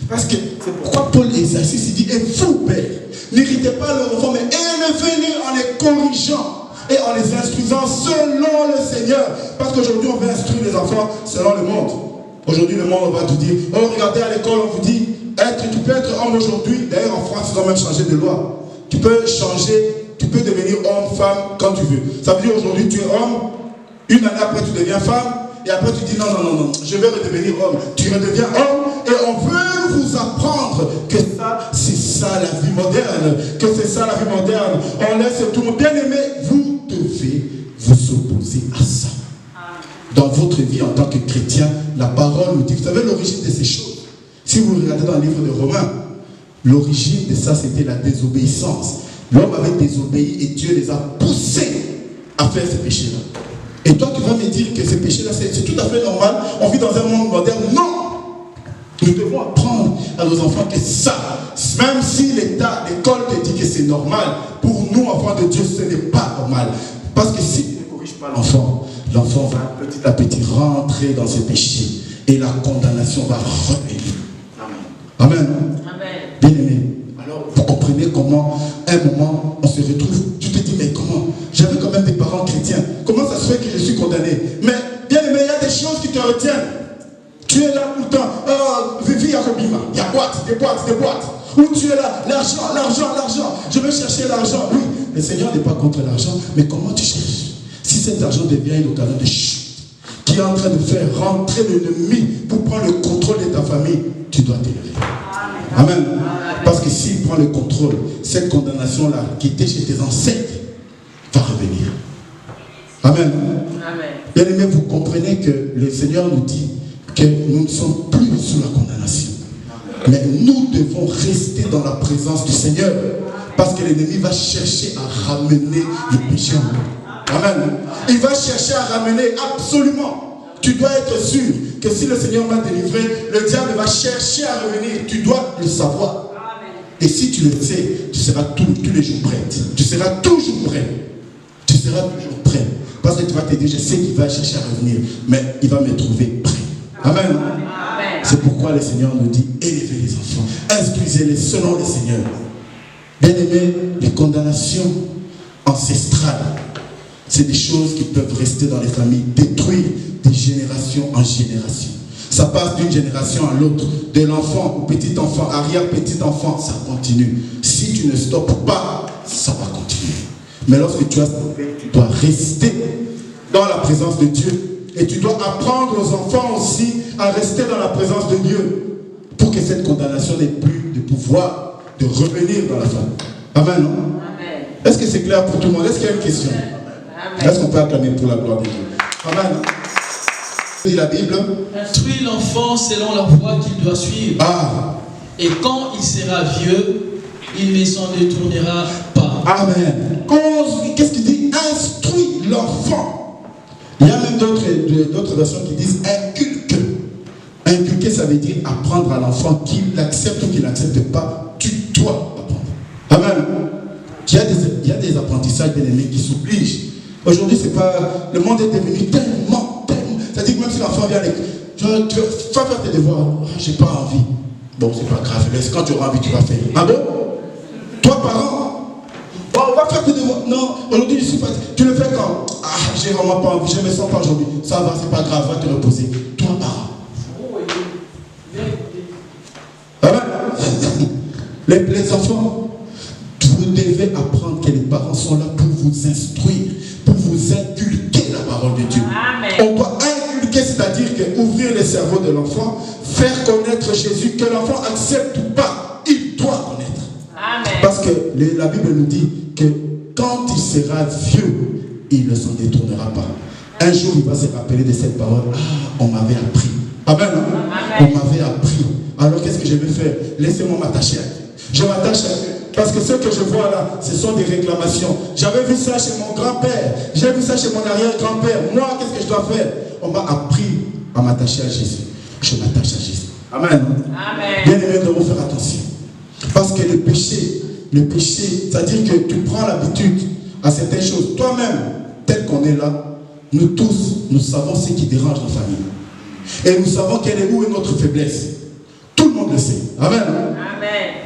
Parce que c'est pourquoi Paul exercice, il dit, et vous, père, n'irritez pas leurs enfants, mais élevez-les en les corrigeant et en les instruisant selon le Seigneur. Parce qu'aujourd'hui, on veut instruire les enfants selon le monde. Aujourd'hui, le monde, on va tout dire. Oh, regardez à l'école, on vous dit, tu peux être homme aujourd'hui. D'ailleurs, en France, ils ont même changé de loi. Tu peux changer, tu peux devenir homme, femme, quand tu veux. Ça veut dire aujourd'hui, tu es homme. Une année après, tu deviens femme. Et après, tu dis, non, je vais redevenir homme. Tu redeviens homme. Et on veut vous apprendre que ça, c'est ça la vie moderne. Que c'est ça la vie moderne. On laisse tout le monde. Bien aimé, vous devez vous opposer à ça. Dans votre vie en tant que chrétien, la parole nous dit, vous savez l'origine de ces choses. Si vous regardez dans le livre de Romains, l'origine de ça, c'était la désobéissance. L'homme avait désobéi et Dieu les a poussés à faire ces péchés-là. Et toi, tu vas me dire que ces péchés-là, c'est tout à fait normal. On vit dans un monde moderne. Non! Nous devons apprendre à nos enfants que ça, même si l'État, l'école te dit que c'est normal, pour nous, enfants de Dieu, ce n'est pas normal. Parce que si tu ne corriges pas l'enfant, l'enfant va petit à petit rentrer dans ses péchés et la condamnation va revenir. Amen. Amen. Amen. Bien aimé. Alors, vous comprenez comment, à un moment, on se retrouve. Tu te dis, mais comment? J'avais quand même des parents chrétiens. Comment ça se fait que je suis condamné? Mais, bien aimé, il y a des choses qui te retiennent. Tu es là tout le temps. Vivi Yakobima. Il y a des boîtes. Où tu es là? L'argent. Je veux chercher l'argent. Oui, le Seigneur n'est pas contre l'argent, mais comment tu cherches? Si cet argent devient une occasion de chute, qui est en train de faire rentrer l'ennemi pour prendre le contrôle de ta famille, tu dois t'élever. Amen. Parce que s'il prend le contrôle, cette condamnation-là qui était chez tes ancêtres va revenir. Amen. Bien aimé, vous comprenez que le Seigneur nous dit que nous ne sommes plus sous la condamnation. Mais nous devons rester dans la présence du Seigneur. Parce que l'ennemi va chercher à ramener le péché en nous. Amen. Il va chercher à ramener absolument. Tu dois être sûr que si le Seigneur m'a délivré, le diable va chercher à revenir. Tu dois le savoir. Et si tu le sais, tu seras tous les jours prêt. Tu seras toujours prêt. Tu seras toujours prêt. Parce que tu vas te dire, je sais qu'il va chercher à revenir, mais il va me trouver prêt. Amen. Amen. C'est pourquoi le Seigneur nous dit, élevez les enfants, instruisez-les selon le Seigneur. Bien aimé, les condamnations ancestrales, c'est des choses qui peuvent rester dans les familles, détruire de génération en génération. Ça passe d'une génération à l'autre, de l'enfant au petit enfant, arrière-petit enfant, ça continue. Si tu ne stoppes pas, ça va continuer. Mais lorsque tu as stoppé, tu dois rester dans la présence de Dieu. Et tu dois apprendre aux enfants aussi à rester dans la présence de Dieu pour que cette condamnation n'ait plus de pouvoir de revenir dans la famille. Amen, non? Amen. Est-ce que c'est clair pour tout le monde? Est-ce qu'il y a une question? Est-ce qu'on peut acclamer pour la gloire de Dieu? Amen. Dit la Bible. Instruis l'enfant selon la voie qu'il doit suivre. Ah. Et quand il sera vieux, il ne s'en détournera pas. Amen. Qu'est-ce qu'il dit? Instruis l'enfant. Il y a même d'autres versions qui disent inculque. Inculquer, ça veut dire apprendre à l'enfant qu'il l'accepte ou qu'il n'accepte pas. Tu dois apprendre. Amen. Il y a des apprentissages bien aimés qui s'obligent. Aujourd'hui, c'est pas. Le monde est devenu tellement. C'est-à-dire que même si l'enfant vient à l'école, tu vas faire tes devoirs. Oh, j'ai pas envie. Bon, c'est pas grave. Mais quand tu auras envie, tu vas faire. Ah bon? Toi, parent, bon, on va faire tes devoirs. Non, aujourd'hui, je suis fatigué. Tu le fais quand? Ah, j'ai vraiment pas envie. Je me sens pas aujourd'hui. Ça va, c'est pas grave. Va te reposer. Toi, parent. Amen. Les enfants, vous devez apprendre que les parents sont là pour vous instruire, pour vous inculquer la parole de Dieu. Amen. On doit inculquer, c'est-à-dire que ouvrir le cerveau de l'enfant, faire connaître Jésus, que l'enfant accepte ou pas, il doit connaître. Amen. Parce que la Bible nous dit que quand il sera vieux, il ne s'en détournera pas. Un jour, il va se rappeler de cette parole. Ah, on m'avait appris. Amen. Amen. On m'avait appris. Alors qu'est-ce que je vais faire? Laissez-moi m'attacher à Dieu. Je m'attache à Dieu. Parce que ce que je vois là, ce sont des réclamations. J'avais vu ça chez mon grand-père. J'ai vu ça chez mon arrière-grand-père. Moi, qu'est-ce que je dois faire? On m'a appris à m'attacher à Jésus. Je m'attache à Jésus. Amen. Amen. Bien aimé, nous devons faire attention. Parce que le péché, c'est-à-dire que tu prends l'habitude à certaines choses. Toi-même, tel qu'on est là, nous tous, nous savons ce qui dérange nos familles. Et nous savons où est notre faiblesse. Tout le monde le sait. Amen. Amen.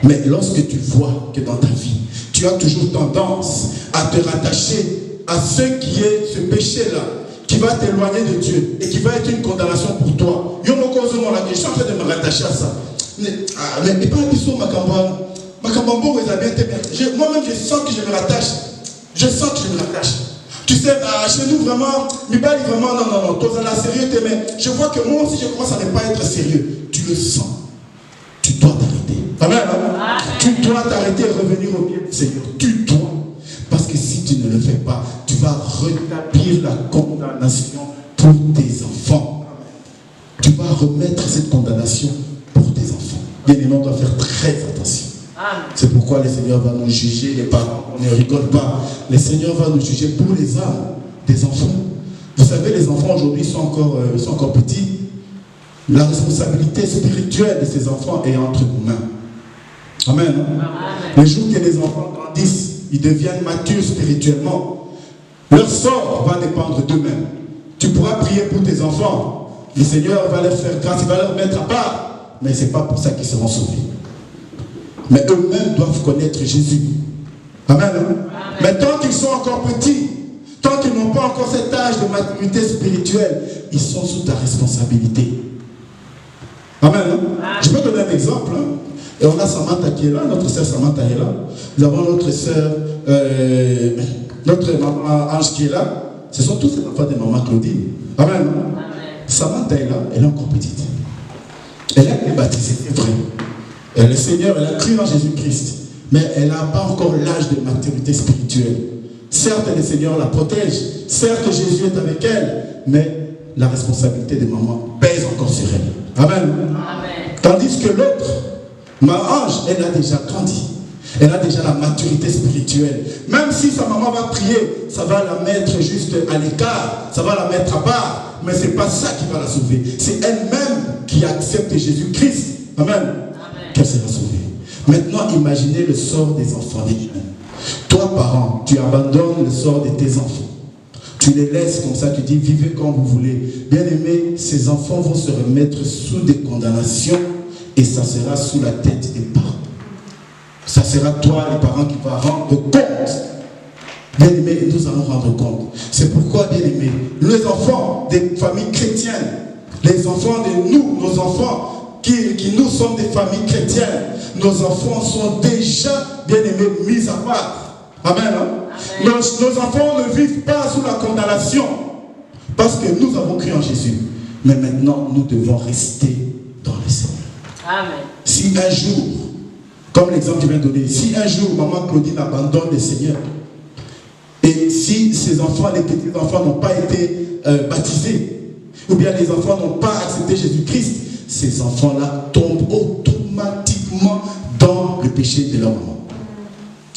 Mais lorsque tu vois que dans ta vie, tu as toujours tendance à te rattacher à ce qui est ce péché-là, qui va t'éloigner de Dieu et qui va être une condamnation pour toi. Je suis en train de me rattacher à ça. Mais pas du tout, moi-même, je sens que je me rattache. Je sens que je me rattache. Tu sais, chez nous, vraiment, non, toi, ça la sérieux, mais je vois que moi aussi, je commence à ne pas être sérieux. Tu le sens. Tu dois t'arrêter. Amen. Amen. Tu dois t'arrêter et revenir au pied du Seigneur. Tu dois. Parce que si tu ne le fais pas, tu vas rétablir la condamnation pour tes enfants. Tu vas remettre cette condamnation pour tes enfants. Bien aimé, on doit faire très attention. C'est pourquoi le Seigneur va nous juger, les parents, on ne rigole pas. Le Seigneur va nous juger pour les âmes des enfants. Vous savez, les enfants aujourd'hui sont encore petits. La responsabilité spirituelle de ces enfants est entre nos mains. Amen. Amen. Le jour que les enfants grandissent, ils deviennent matures spirituellement, leur sort va dépendre d'eux-mêmes. Tu pourras prier pour tes enfants. Le Seigneur va leur faire grâce, il va leur mettre à part. Mais ce n'est pas pour ça qu'ils seront sauvés. Mais eux-mêmes doivent connaître Jésus. Amen. Amen. Mais tant qu'ils sont encore petits, tant qu'ils n'ont pas encore cet âge de maturité spirituelle, ils sont sous ta responsabilité. Amen. Je vais donner un exemple. Et on a Samantha qui est là, notre sœur Samantha est là. Nous avons notre sœur, notre maman Ange qui est là. Ce sont tous les enfants de maman Claudine. Amen. Amen. Samantha est là, elle est encore petite. Elle a été baptisée, c'est vrai. Et le Seigneur, elle a cru en Jésus-Christ. Mais elle n'a pas encore l'âge de maturité spirituelle. Certes, le Seigneur la protège. Certes, Jésus est avec elle. Mais la responsabilité de maman pèse encore sur elle. Amen. Amen. Tandis que l'autre, ma Ange, elle a déjà grandi. Elle a déjà la maturité spirituelle. Même si sa maman va prier, ça va la mettre juste à l'écart, ça va la mettre à part. Mais ce n'est pas ça qui va la sauver. C'est elle-même qui accepte Jésus-Christ. Amen. Amen. Qu'elle sera sauvée. Maintenant, imaginez le sort des enfants des jeunes. Toi, parent, tu abandonnes le sort de tes enfants. Tu les laisses comme ça, tu dis, vivez comme vous voulez. Bien aimé, ces enfants vont se remettre sous des condamnations et ça sera sous la tête des parents. Ça sera toi, les parents, qui vas rendre compte. Bien aimé, nous allons rendre compte. C'est pourquoi, bien aimé, les enfants des familles chrétiennes, les enfants de nous, nos enfants, qui nous sommes des familles chrétiennes, nos enfants sont déjà, bien aimés, mis à part. Amen. Hein? Amen. Nos enfants ne vivent pas sous la condamnation parce que nous avons cru en Jésus. Mais maintenant, nous devons rester dans le Seigneur. Amen. Si un jour, comme l'exemple que je viens de donner, si un jour maman Claudine abandonne le Seigneur, et si ses enfants, les petits enfants n'ont pas été baptisés, ou bien les enfants n'ont pas accepté Jésus-Christ, ces enfants-là tombent automatiquement dans le péché de leur maman.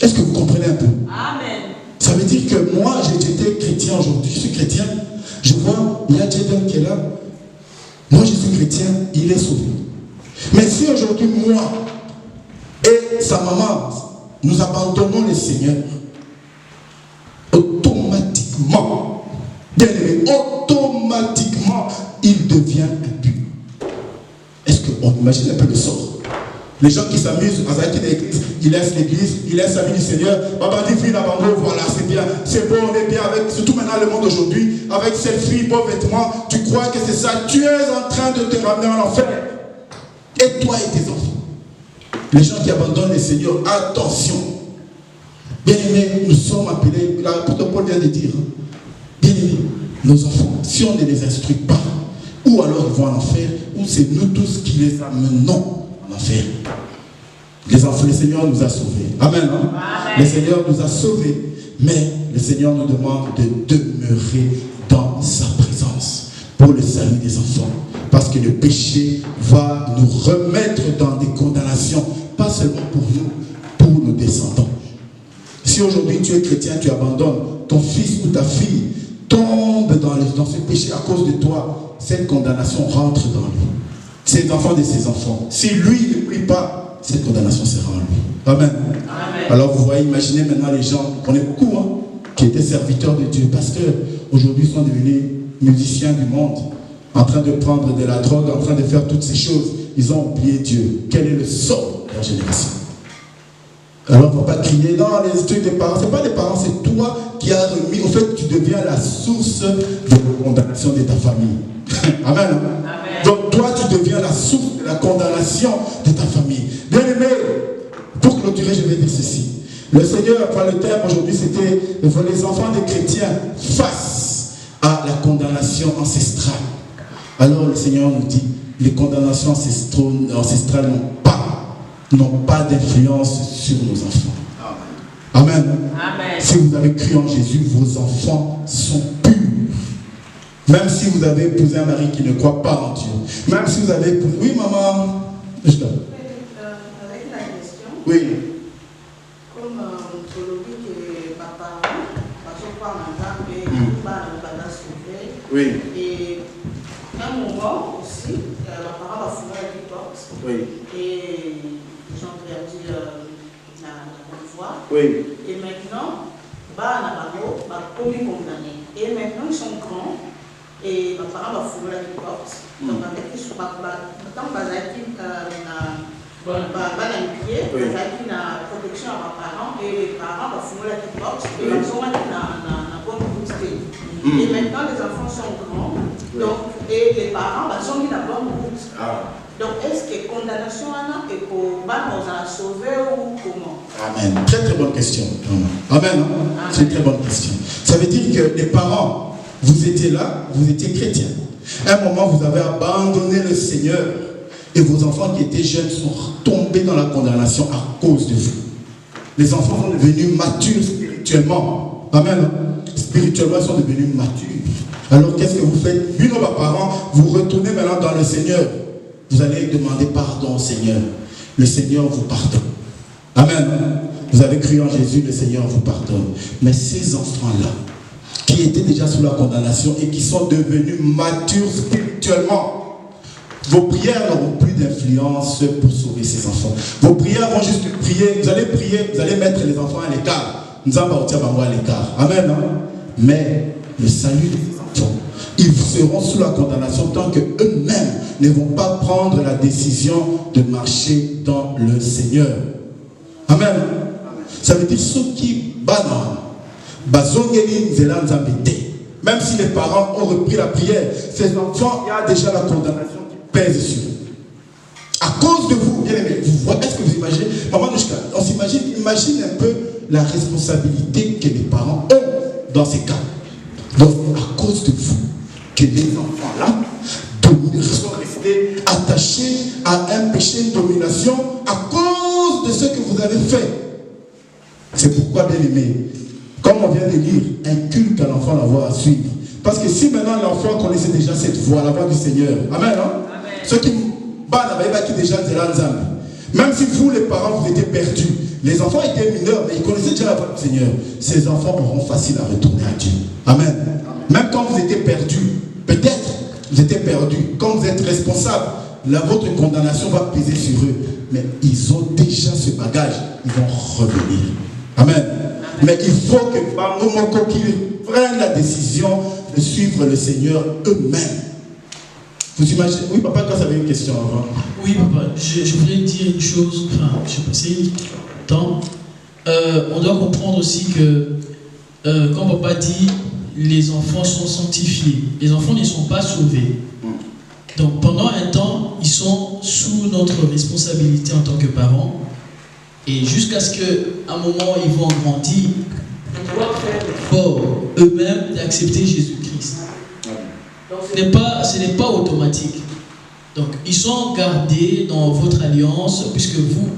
Est-ce que vous comprenez un peu? Amen. Ça veut dire que moi, j'étais chrétien aujourd'hui, je suis chrétien. Je vois, il y a Jaden qui est là. Moi, je suis chrétien, il est sauvé. Mais si aujourd'hui, moi et sa maman, nous abandonnons le Seigneur, automatiquement, bien aimé, automatiquement, il devient impur. Est-ce qu'on imagine un peu le sort? Les gens qui s'amusent à sortir de l'église, ils laissent l'église, ils laissent la vie du Seigneur. Papa dit, fille, l'abandon, voilà, c'est bien, c'est bon, on est bien avec, surtout maintenant le monde aujourd'hui, avec selfie, beaux vêtements, tu crois que c'est ça, tu es en train de te ramener en enfer. Et toi et tes enfants. Les gens qui abandonnent le Seigneur, attention. Bien aimés, nous sommes appelés, l'apôtre Paul vient de dire, bien aimés, nos enfants, si on ne les instruit pas, ou alors ils vont en enfer, ou c'est nous tous qui les amenons en enfer. Les enfants, le Seigneur nous a sauvés. Amen. Hein? Amen. Le Seigneur nous a sauvés, mais le Seigneur nous demande de demeurer dans sa présence pour le salut des enfants. Parce que le péché va nous remettre dans des condamnations, pas seulement pour nous, pour nos descendants. Si aujourd'hui tu es chrétien, tu abandonnes, ton fils ou ta fille tombe dans ce péché à cause de toi, cette condamnation rentre dans lui. C'est l'enfant de ses enfants. Si lui ne prie pas, cette condamnation sera en lui. Amen. Amen. Alors vous voyez, imaginez maintenant les gens, on est beaucoup, hein, qui étaient serviteurs de Dieu, pasteurs, aujourd'hui sont devenus musiciens du monde, en train de prendre de la drogue, en train de faire toutes ces choses. Ils ont oublié Dieu. Quel est le sort de leur génération? Alors on ne va pas crier, non, les trucs des parents, ce n'est pas les parents, c'est toi qui as remis. Au fait, tu deviens la source de la condamnation de ta famille. Amen. Amen. Donc toi, tu deviens la source de la condamnation de ta famille. Bien aimé, pour clôturer, je vais dire ceci. Le Seigneur, enfin le terme aujourd'hui, c'était les enfants des chrétiens face à la condamnation ancestrale. Alors le Seigneur nous dit, les condamnations ancestrales n'ont pas d'influence sur nos enfants. Amen. Amen. Amen. Si vous avez cru en Jésus, vos enfants sont purs. Même si vous avez épousé un mari qui ne croit pas en Dieu. Même si vous avez épousé... Oui, maman. Avec la question. Oui. Comme aujourd'hui que papa, parce qu'on parle maintenant, mais tout va dans sauver. Oui. Et à un moment aussi, ma parent va fouiller la porte. Oui. Et ils ont perdu la bonne foi. Oui. Et maintenant, va commis condamné. Et maintenant, ils sont grands. Et mes parents va fouiller la porte. Donc, avec ils sont pas tant basaki na pied, basaki na protection à mes parents. Et les parents va fouiller la porte. Et ils ont na bonne route. Et maintenant, les enfants sont grands. Donc, et les parents sont mis la bonne route. Donc, est-ce que condamnation est pour nous a sauvé ou comment? Amen. Très très bonne question. Amen. C'est une très bonne question. Ça veut dire que les parents, vous étiez là, vous étiez chrétiens. À un moment, vous avez abandonné le Seigneur et vos enfants qui étaient jeunes sont tombés dans la condamnation à cause de vous. Les enfants sont devenus matures spirituellement. Amen. Spirituellement, ils sont devenus matures. Alors, qu'est-ce que vous faites? Vu nos parents, vous retournez maintenant dans le Seigneur. Vous allez demander pardon au Seigneur. Le Seigneur vous pardonne. Amen. Vous avez cru en Jésus, le Seigneur vous pardonne. Mais ces enfants-là, qui étaient déjà sous la condamnation et qui sont devenus matures spirituellement, vos prières n'auront plus d'influence pour sauver ces enfants. Vos prières vont juste prier, vous allez mettre les enfants à l'écart. Nous allons partir à l'écart. Amen. Hein? Mais le salut des enfants, ils seront sous la condamnation tant qu'eux-mêmes ne vont pas prendre la décision de marcher dans le Seigneur. Amen. Ça veut dire ceux qui banent, même si les parents ont repris la prière, ces enfants, il y a déjà la condamnation qui pèse sur eux. À cause de vous, bien aimés, vous voyez, est-ce que vous imaginez, Maman Nouchka, on imagine un peu la responsabilité que les parents ont dans ces cas. Donc, à cause de vous, que les enfants-là sont restés attachés à un péché de domination à cause de ce que vous avez fait. C'est pourquoi, bien aimé, comme on vient de lire, inculque à l'enfant la voie à suivre. Parce que si maintenant l'enfant connaissait déjà cette voie, la voie du Seigneur, amen, hein? Amen. Ceux qui qui déjà même si vous, les parents, vous étiez perdus, les enfants étaient mineurs, mais ils connaissaient déjà la voie du Seigneur. Ces enfants auront facile à retourner à Dieu. Amen. Même quand vous étiez perdus, peut-être vous étiez perdus, quand vous êtes responsable, votre condamnation va peser sur eux. Mais ils ont déjà ce bagage, ils vont revenir. Amen. Mais il faut que Bangomoko qu'ils prennent la décision de suivre le Seigneur eux-mêmes. Vous imaginez? Oui, papa, quand ça avait une question avant. Oui, papa, je voulais dire une chose, enfin, je vais passer le temps. On doit comprendre aussi que, quand papa dit, les enfants sont sanctifiés, les enfants ne sont pas sauvés. Donc, pendant un temps, ils sont sous notre responsabilité en tant que parents. Et jusqu'à ce qu'à un moment, ils vont grandir, ils doivent faire l'effort eux-mêmes d'accepter Jésus-Christ. Donc ce n'est pas automatique. Donc ils sont gardés dans votre alliance, puisque vous,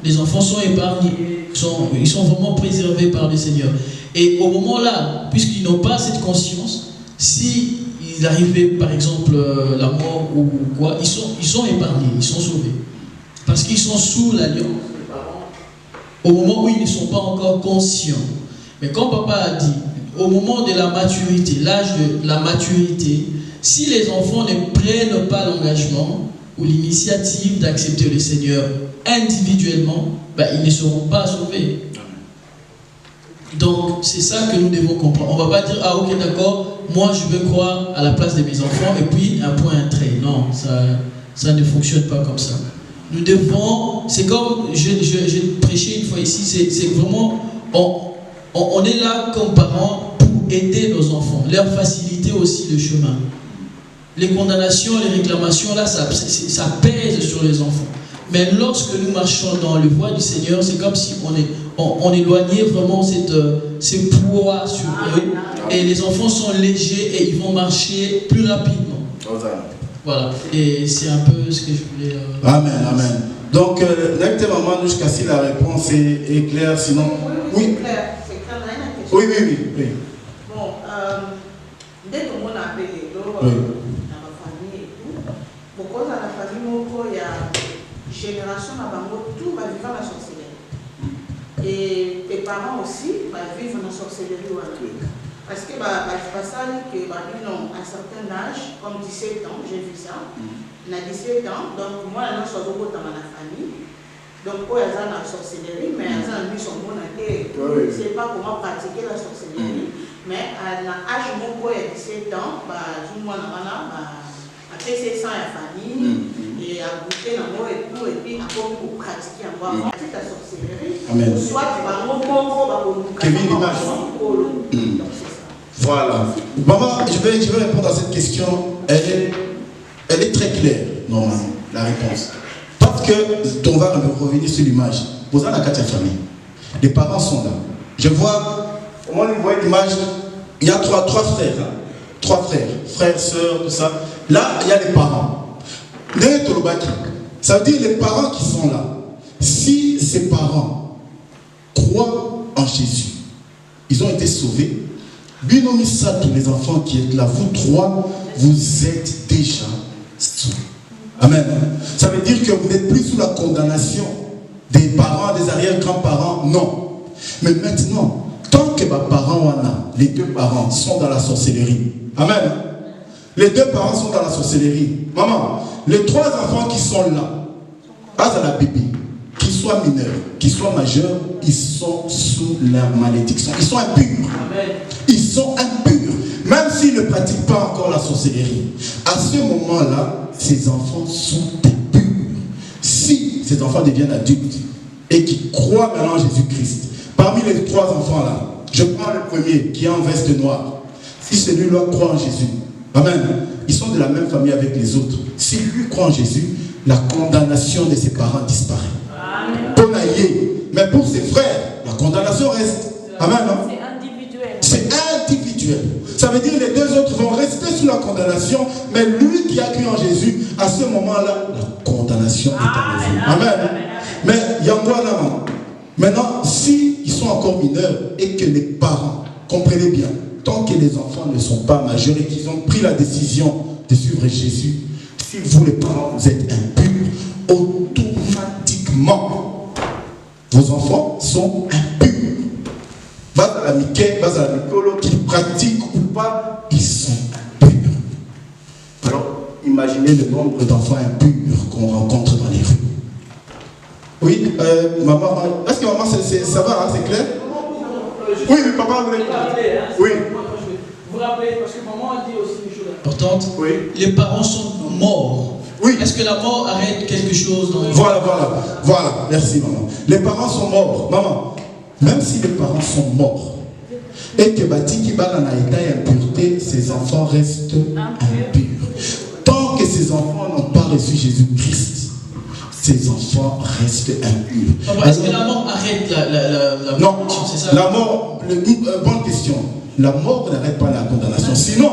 les enfants sont épargnés, ils sont vraiment préservés par le Seigneur. Et au moment là, puisqu'ils n'ont pas cette conscience, si il arrivait par exemple la mort ou quoi, ils sont épargnés, ils sont sauvés. Parce qu'ils sont sous l'alliance. Au moment où ils ne sont pas encore conscients. Mais comme papa a dit, au moment de la maturité, l'âge de la maturité, si les enfants ne prennent pas l'engagement ou l'initiative d'accepter le Seigneur individuellement, ils ne seront pas sauvés. Donc c'est ça que nous devons comprendre. On ne va pas dire, ah ok d'accord, moi je veux croire à la place de mes enfants et puis un point, un trait. Non, ça ne fonctionne pas comme ça. Nous devons, c'est comme, j'ai prêché une fois ici, c'est vraiment, on est là comme parents pour aider nos enfants, leur faciliter aussi le chemin. Les condamnations, les réclamations, là, ça pèse sur les enfants. Mais lorsque nous marchons dans le voie du Seigneur, c'est comme si on éloignait vraiment ce poids sur eux. Et les enfants sont légers et ils vont marcher plus rapidement. Voilà, et c'est un peu ce que je voulais... Amen, amen. Donc, maman, jusqu'à si la réponse est claire, sinon... Oui, c'est clair. C'est clair, on a une question. Oui. Bon, dès que mon appelé, dans ma famille et tout, pourquoi dans la famille, il y a génération, tout va vivre dans la sorcellerie. Et les parents aussi vivent dans la sorcellerie. Parce que ça que à un certain âge, comme 17 ans, j'ai vu ça, on a 17 ans, donc moi, je suis dans la famille, donc il y a la sorcellerie, mais il y a son bon intérêt. Je ne sais pas comment pratiquer la sorcellerie, mais à l'âge où il y a 17 ans, je suis après c'est ça la famille, et à goûter dans moi et tout, et puis à pour pratiquer encore la sorcellerie, soit tu vas donc c'est ça. Voilà. Maman, je vais répondre à cette question. Elle est très claire, normalement, la réponse. Parce que, on va revenir sur l'image. Vous avez la carte de famille. Les parents sont là. Je vois, au moins, vous voyez l'image, il y a trois frères. Hein. 3 frères, frères, sœurs, tout ça. Là, il y a les parents. Ça veut dire les parents qui sont là. Si ces parents croient en Jésus, ils ont été sauvés. Binomisa, tous les enfants qui êtes là, vous 3, vous êtes déjà sauvés. Amen. Ça veut dire que vous n'êtes plus sous la condamnation. des parents, des arrière-grands-parents, non. Mais maintenant, tant que mes parents, les deux parents sont dans la sorcellerie. Amen. Les deux parents sont dans la sorcellerie. Maman, les trois enfants qui sont là, pas à la bébé, qu'ils soient mineurs, qu'ils soient majeurs, ils sont sous la malédiction. Ils sont impurs. Amen. Ils sont impurs. Même s'ils ne pratiquent pas encore la sorcellerie. À ce moment-là, ces enfants sont impurs. Si ces enfants deviennent adultes et qui croient maintenant en Jésus-Christ, parmi les trois enfants là, je prends le premier qui est en veste noire. Si celui-là croit en Jésus, amen, ils sont de la même famille avec les autres. Si lui croit en Jésus, la condamnation de ses parents disparaît. Mais pour ses frères, la condamnation reste. Amen. C'est individuel. C'est individuel. Ça veut dire que les deux autres vont rester sous la condamnation, mais lui qui a cru en Jésus, à ce moment-là, la condamnation est enlevée. Amen. Mais Yangwana, maintenant, s'ils sont encore mineurs et que les parents, comprenez bien, tant que les enfants ne sont pas majeurs et qu'ils ont pris la décision de suivre Jésus, si vous les parents, vous êtes impurs, automatiquement, vos enfants sont impurs. Bas à la Mickey, bas à la Mikolo, qu'ils pratiquent ou pas, ils sont impurs. Alors, imaginez le nombre d'enfants impurs qu'on rencontre dans les rues. Oui, maman, est-ce que maman, ça va, hein, c'est clair? Oui, papa, vous voulez. Oui. Vous vous rappelez, parce que maman a dit aussi une chose importante. Oui. Les parents sont morts. Oui. Est-ce que la mort arrête quelque chose dans les... Voilà, merci maman. Les parents sont morts. Maman, même si les parents sont morts, et que Bati qui va dans l'état d'impureté, ses enfants restent impurs. Tant que ces enfants n'ont pas reçu Jésus-Christ, ces enfants restent impurs. Est-ce que la mort arrête la non, c'est ça? La mort, bonne question. La mort n'arrête pas la condamnation. Sinon,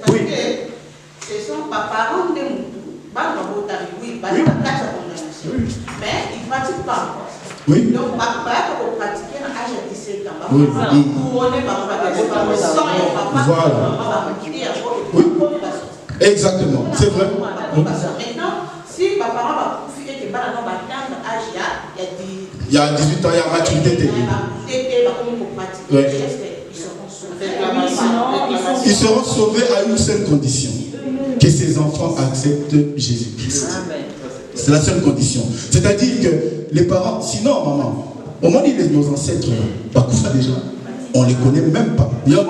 oui. Ce sont pas parents de oui, mais ils ne pratiquent pas encore. Oui. Donc, papa, pour pratiquer dans l'âge de 17 ans, oui. couronner papa, Exactement, c'est vrai. Maintenant, si papa va profiter de l'âge, il y a 18 ans, il y a maturité. Ils seront sauvés à une seule condition, que ces enfants acceptent Jésus-Christ. C'est la seule condition. C'est-à-dire que les parents, sinon maman, au moment où nos ancêtres, déjà, on ne les connaît même pas. Je ne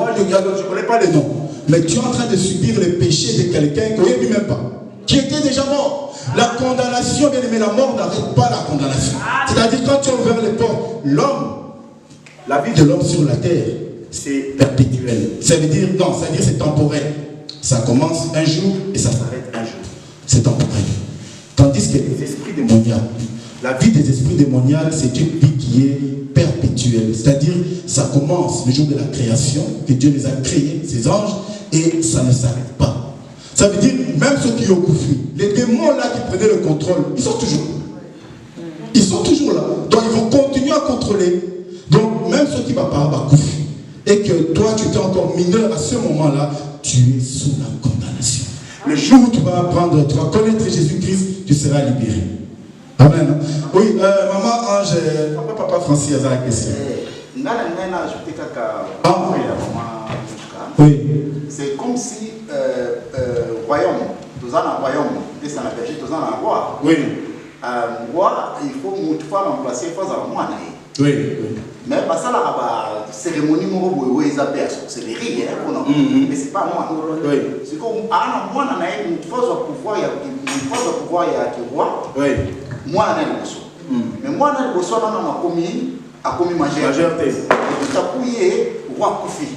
connais pas les noms. Mais tu es en train de subir le péché de quelqu'un qu'on ne connaît même pas, qui était déjà mort. La condamnation, bien aimé, la mort n'arrête pas la condamnation. C'est-à-dire quand tu as ouvert les portes, l'homme, la vie de l'homme sur la terre, c'est perpétuel. Ça veut dire, non, ça veut dire c'est temporel. Ça commence un jour et ça s'arrête un jour. C'est temporel. Tandis que les esprits démoniaques, la vie des esprits démoniaques, c'est une vie qui est perpétuelle. C'est-à-dire, ça commence le jour de la création, que Dieu les a créés, ces anges, et ça ne s'arrête pas. Ça veut dire, même ceux qui ont couffé, les démons là qui prenaient le contrôle, ils sont toujours là. Ils sont toujours là. Donc, ils vont continuer à contrôler. Donc, même ceux qui ne vont pas couffé, et que toi, tu étais encore mineur à ce moment-là, tu es sous la condamnation. Le jour où tu vas apprendre, tu vas connaître Jésus-Christ, tu seras libéré. Amen. Oui, maman Ange, papa Francis, a la question. Oui. C'est comme si royaume, tous un royaume, et ça n'a pas été tous un roi. Oui. Roi, il faut remplacer les fois à moi. Oui. Mais parce que la cérémonie, ils appellent c'est les riz, mais c'est pas moi. Oui. C'est comme moi, on a une force de pouvoir, il y a un roi. Oui. Moi, on a une chose. Mais moi, on a une chose, on a commis majorité. Et tout à coup, il y a roi Koufi.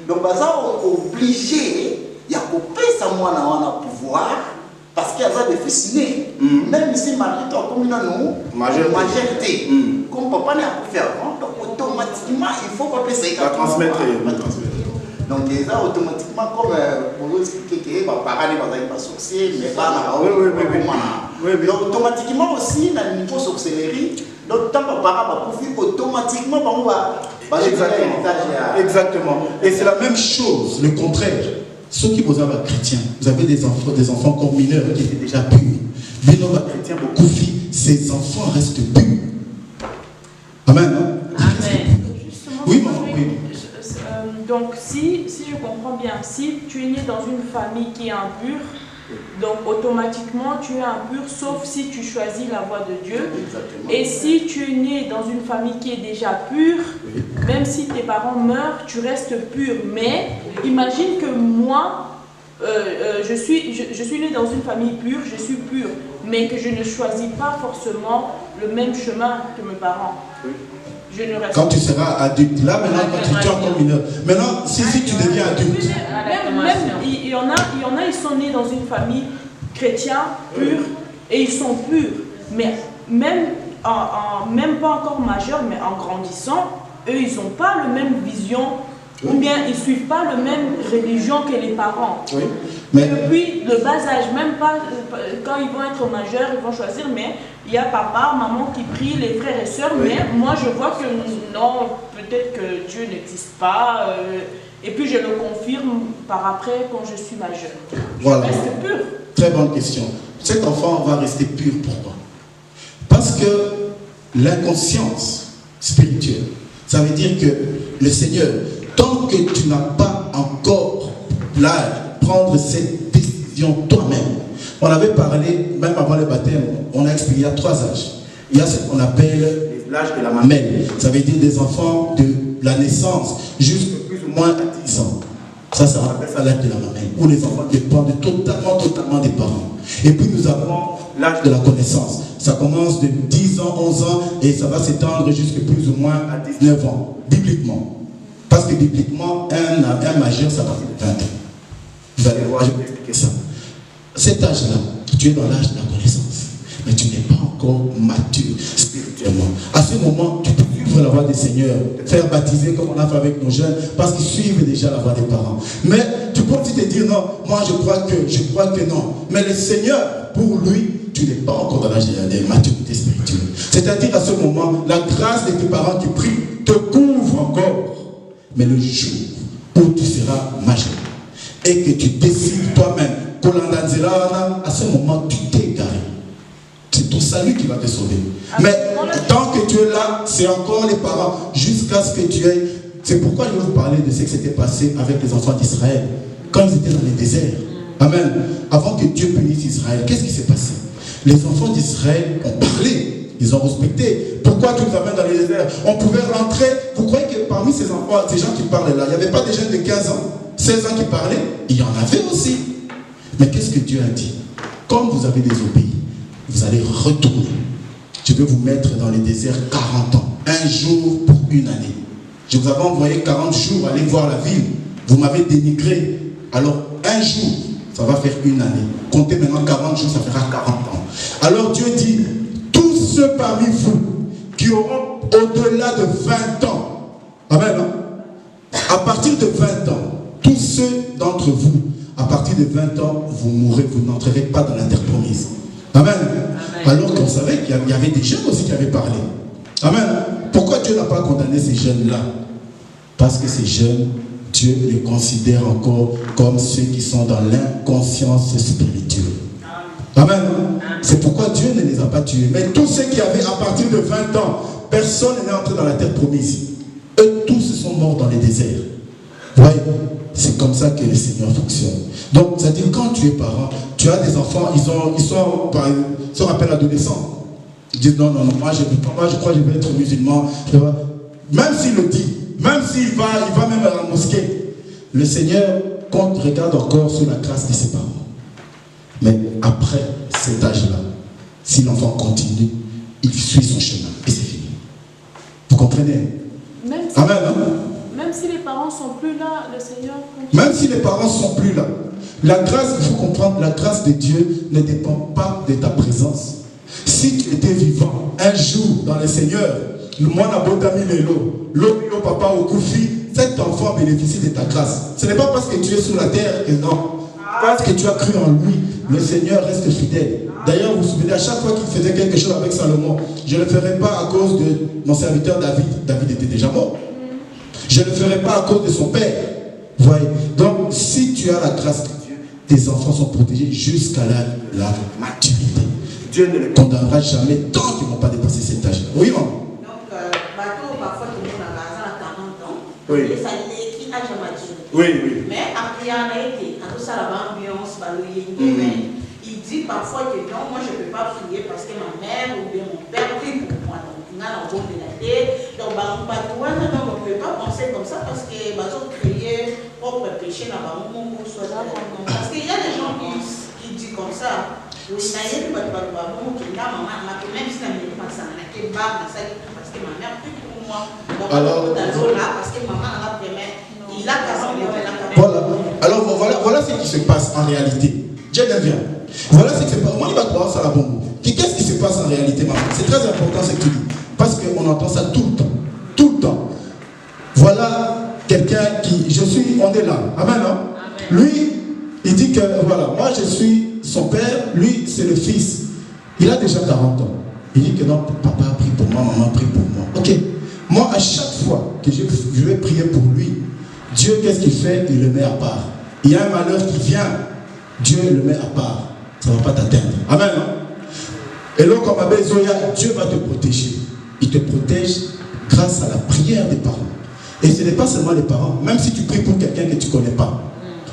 Donc, ça obligé, il y a coupé ça, moi, on a pouvoir. Parce qu'il y a des fils nés, même si malgré tout, comme nous, majorité, comme papa n'a pas fait avant, donc automatiquement, il faut pas payer ça. Transmettre. Donc, ça, automatiquement, comme pour nous expliquer que les parents ne vont pas sorcier, mais pas oui, automatiquement aussi, dans le niveau sorcellerie, donc, tant que les parents vont profiter, automatiquement, on va. Exactement. Et c'est la même chose, le contraire. Ceux qui vous avez chrétiens, vous avez des enfants encore mineurs qui étaient déjà purs. Mais nos chrétiens, beaucoup ses enfants restent purs. Amen. Hein? Amen. Justement, oui, maman, oui. Donc, si je comprends bien, si tu es né dans une famille qui est impure, donc automatiquement tu es impur, sauf si tu choisis la voie de Dieu. Exactement. Et si tu es né dans une famille qui est déjà pure, Oui. même si tes parents meurent, tu restes pur. Mais imagine que moi, je suis né dans une famille pure, je suis pur, mais que je ne choisis pas forcément le même chemin que mes parents. Oui. Je ne reste Quand tu seras adulte, là maintenant, quand tu es encore mineur. Maintenant, si tu deviens adulte, Même, il y en a, ils sont nés dans une famille chrétienne, pure, et ils sont purs. Mais même pas encore majeurs, mais en grandissant, eux, ils n'ont pas la même vision, ou bien ils ne suivent pas la même religion que les parents. oui. Mais Depuis le bas âge, même pas quand ils vont être majeurs, ils vont choisir, mais il y a papa, maman qui prient, les frères et sœurs, Oui. mais moi je vois que non, peut-être que Dieu n'existe pas, et puis je le confirme par après quand je suis majeur. Voilà. Je reste pur. très bonne question. Cet enfant va rester pur. Pourquoi? Parce que l'inconscience spirituelle, ça veut dire que le Seigneur, tant que tu n'as pas encore l'âge de prendre cette décision toi-même, on avait parlé, même avant le baptême, on a expliqué, il y a 3 âges. Il y a ce qu'on appelle L'âge de la maman. mamelle, ça veut dire des enfants de la naissance jusqu'à plus ou moins à 10 ans. Ça appelle ça l'âge de la mamelle, où les enfants dépendent totalement des parents. Et puis nous avons l'âge de la connaissance. Ça commence de 10 ans, 11 ans, et ça va s'étendre jusqu'à plus ou moins à 19 ans, bibliquement. Parce que bibliquement, un majeur, ça va de 20 ans. Vous allez voir, je vais vous expliquer ça. Cet âge-là, tu es dans l'âge de la connaissance, mais tu n'es pas encore mature spirituellement. À ce moment, tu peux suivre la voie des seigneurs, te faire baptiser comme on a fait avec nos jeunes, parce qu'ils suivent déjà la voie des parents. Mais tu peux aussi te dire, non, moi je crois que non. Mais le Seigneur, pour lui, tu n'es pas encore dans l'âge de la maturité spirituelle. C'est-à-dire à ce moment, la grâce de tes parents qui prient te couvre encore. Mais le jour où tu seras majeur et que tu décides toi-même, à ce moment, tu t'es égaré. C'est ton salut qui va te sauver. Mais tant que tu es là, c'est encore les parents, jusqu'à ce que tu aies. C'est pourquoi je vais vous parler de ce qui s'était passé avec les enfants d'Israël, quand ils étaient dans les déserts. Amen. Avant que Dieu punisse Israël, qu'est-ce qui s'est passé? Les enfants d'Israël ont parlé, ils ont respecté. Pourquoi tu nous amènes dans les déserts? On pouvait rentrer. Vous croyez que parmi ces enfants, ces gens qui parlaient là, il n'y avait pas des jeunes de 15 ans, 16 ans qui parlaient? Il y en avait aussi. Mais qu'est-ce que Dieu a dit? Comme vous avez désobéi, vous allez retourner. Je vais vous mettre dans les déserts 40 ans. Un jour pour une année. Je vous avais envoyé 40 jours aller voir la ville. Vous m'avez dénigré. Alors, un jour, ça va faire une année. Comptez maintenant 40 jours, ça fera 40 ans. Alors Dieu dit, tous ceux parmi vous qui auront au-delà de 20 ans, amen, hein? À partir de 20 ans, tous ceux d'entre vous, à partir de 20 ans, vous mourrez, vous n'entrerez pas dans la terre promise. Amen. Amen. Alors qu'on savait qu'il y avait des jeunes aussi qui avaient parlé. Amen. Pourquoi Dieu n'a pas condamné ces jeunes-là? Parce que ces jeunes, Dieu les considère encore comme ceux qui sont dans l'inconscience spirituelle. Amen. C'est pourquoi Dieu ne les a pas tués. Mais tous ceux qui avaient à partir de 20 ans, personne n'est entré dans la terre promise. Eux tous sont morts dans les déserts. Vous voyez, c'est comme ça que le Seigneur fonctionne. Donc, c'est-à-dire quand tu es parent, tu as des enfants, ils sont à peine adolescents. Ils disent non, moi je crois que je vais être musulman. Même s'il le dit, même s'il va même à la mosquée, le Seigneur regarde encore sur la grâce de ses parents. Mais après cet âge-là, si l'enfant continue, il suit son chemin et c'est fini. Vous comprenez? Amen. Même si les parents ne sont plus là, le Seigneur continue. Même si les parents ne sont plus là, la grâce, il faut comprendre, la grâce de Dieu ne dépend pas de ta présence. Si tu étais vivant un jour dans le Seigneur, moi, l'eau, papa, au Koufi, cet enfant bénéficie de ta grâce. Ce n'est pas parce que tu es sur la terre que non. Parce que tu as cru en lui, le Seigneur reste fidèle. D'ailleurs, vous vous souvenez, à chaque fois qu'il faisait quelque chose avec Salomon, je ne le ferai pas à cause de mon serviteur David. David était déjà mort. Je ne le ferai pas à cause de son père. Vous voyez? Donc, si tu as la grâce de Dieu, tes enfants sont protégés jusqu'à la maturité. Dieu ne les condamnera jamais tant qu'ils ne vont pas dépasser cet âge. Oui, maman. Donc, bateau, parfois, tout le monde a 40 ans. Oui. Et ça dit qui âge à maturité. Oui, oui. Mais après, il y en a été. Quand ça, la ambiance, il dit parfois que non, moi, je ne peux pas prier parce que ma mère ou bien mon père prie pour moi. Donc, on a l'envoi de la tête. Donc, on ne peut pas penser comme ça parce que bateau créer propre péché dans le moment où soit là. Parce qu'il y a des gens qui disent comme ça. Oui, il y a des gens qui disent même si la mère pense à la parce que ma mère prie pour moi. Donc, alors, parce que maman a prié. Il a 40 ans. Voilà. Alors voilà ce qui se passe en réalité. Dieu vient. Voilà ce qui se passe. Moi, il va croire ça la bombe. Qu'est-ce qui se passe en réalité, maman? C'est très important ce que tu dis. Parce qu'on entend ça tout le temps. Tout le temps. Voilà quelqu'un qui. On est là. Amen, non? Lui, il dit que voilà, moi je suis son père, lui c'est le fils. Il a déjà 40 ans. Il dit que non, papa a prié pour moi, maman a prié pour moi. Ok. Moi, à chaque fois que je vais prier pour lui, Dieu, qu'est-ce qu'il fait? Il le met à part. Il y a un malheur qui vient, Dieu le met à part. Ça ne va pas t'atteindre. Amen. Et donc, comme Abbé Zoya, Dieu va te protéger. Il te protège grâce à la prière des parents. Et ce n'est pas seulement les parents. Même si tu pries pour quelqu'un que tu ne connais pas.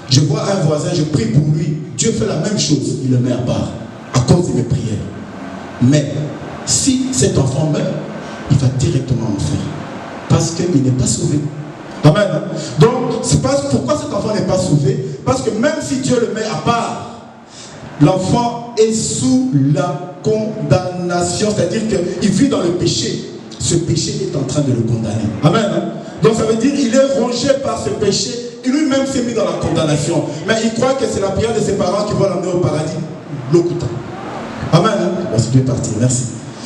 Je vois un voisin, je prie pour lui. Dieu fait la même chose. Il le met à part. À cause de mes prières. Mais, si cet enfant meurt, il va directement en enfer. Parce qu'il n'est pas sauvé. Amen. Donc, pourquoi cet enfant n'est pas sauvé? Parce que même si Dieu le met à part, l'enfant est sous la condamnation. C'est-à-dire qu'il vit dans le péché. Ce péché est en train de le condamner. Amen. Donc ça veut dire qu'il est rongé par ce péché. Et lui-même s'est mis dans la condamnation. Mais il croit que c'est la prière de ses parents qui va l'emmener au paradis. L'Okuta. Amen. Merci de partir. Merci.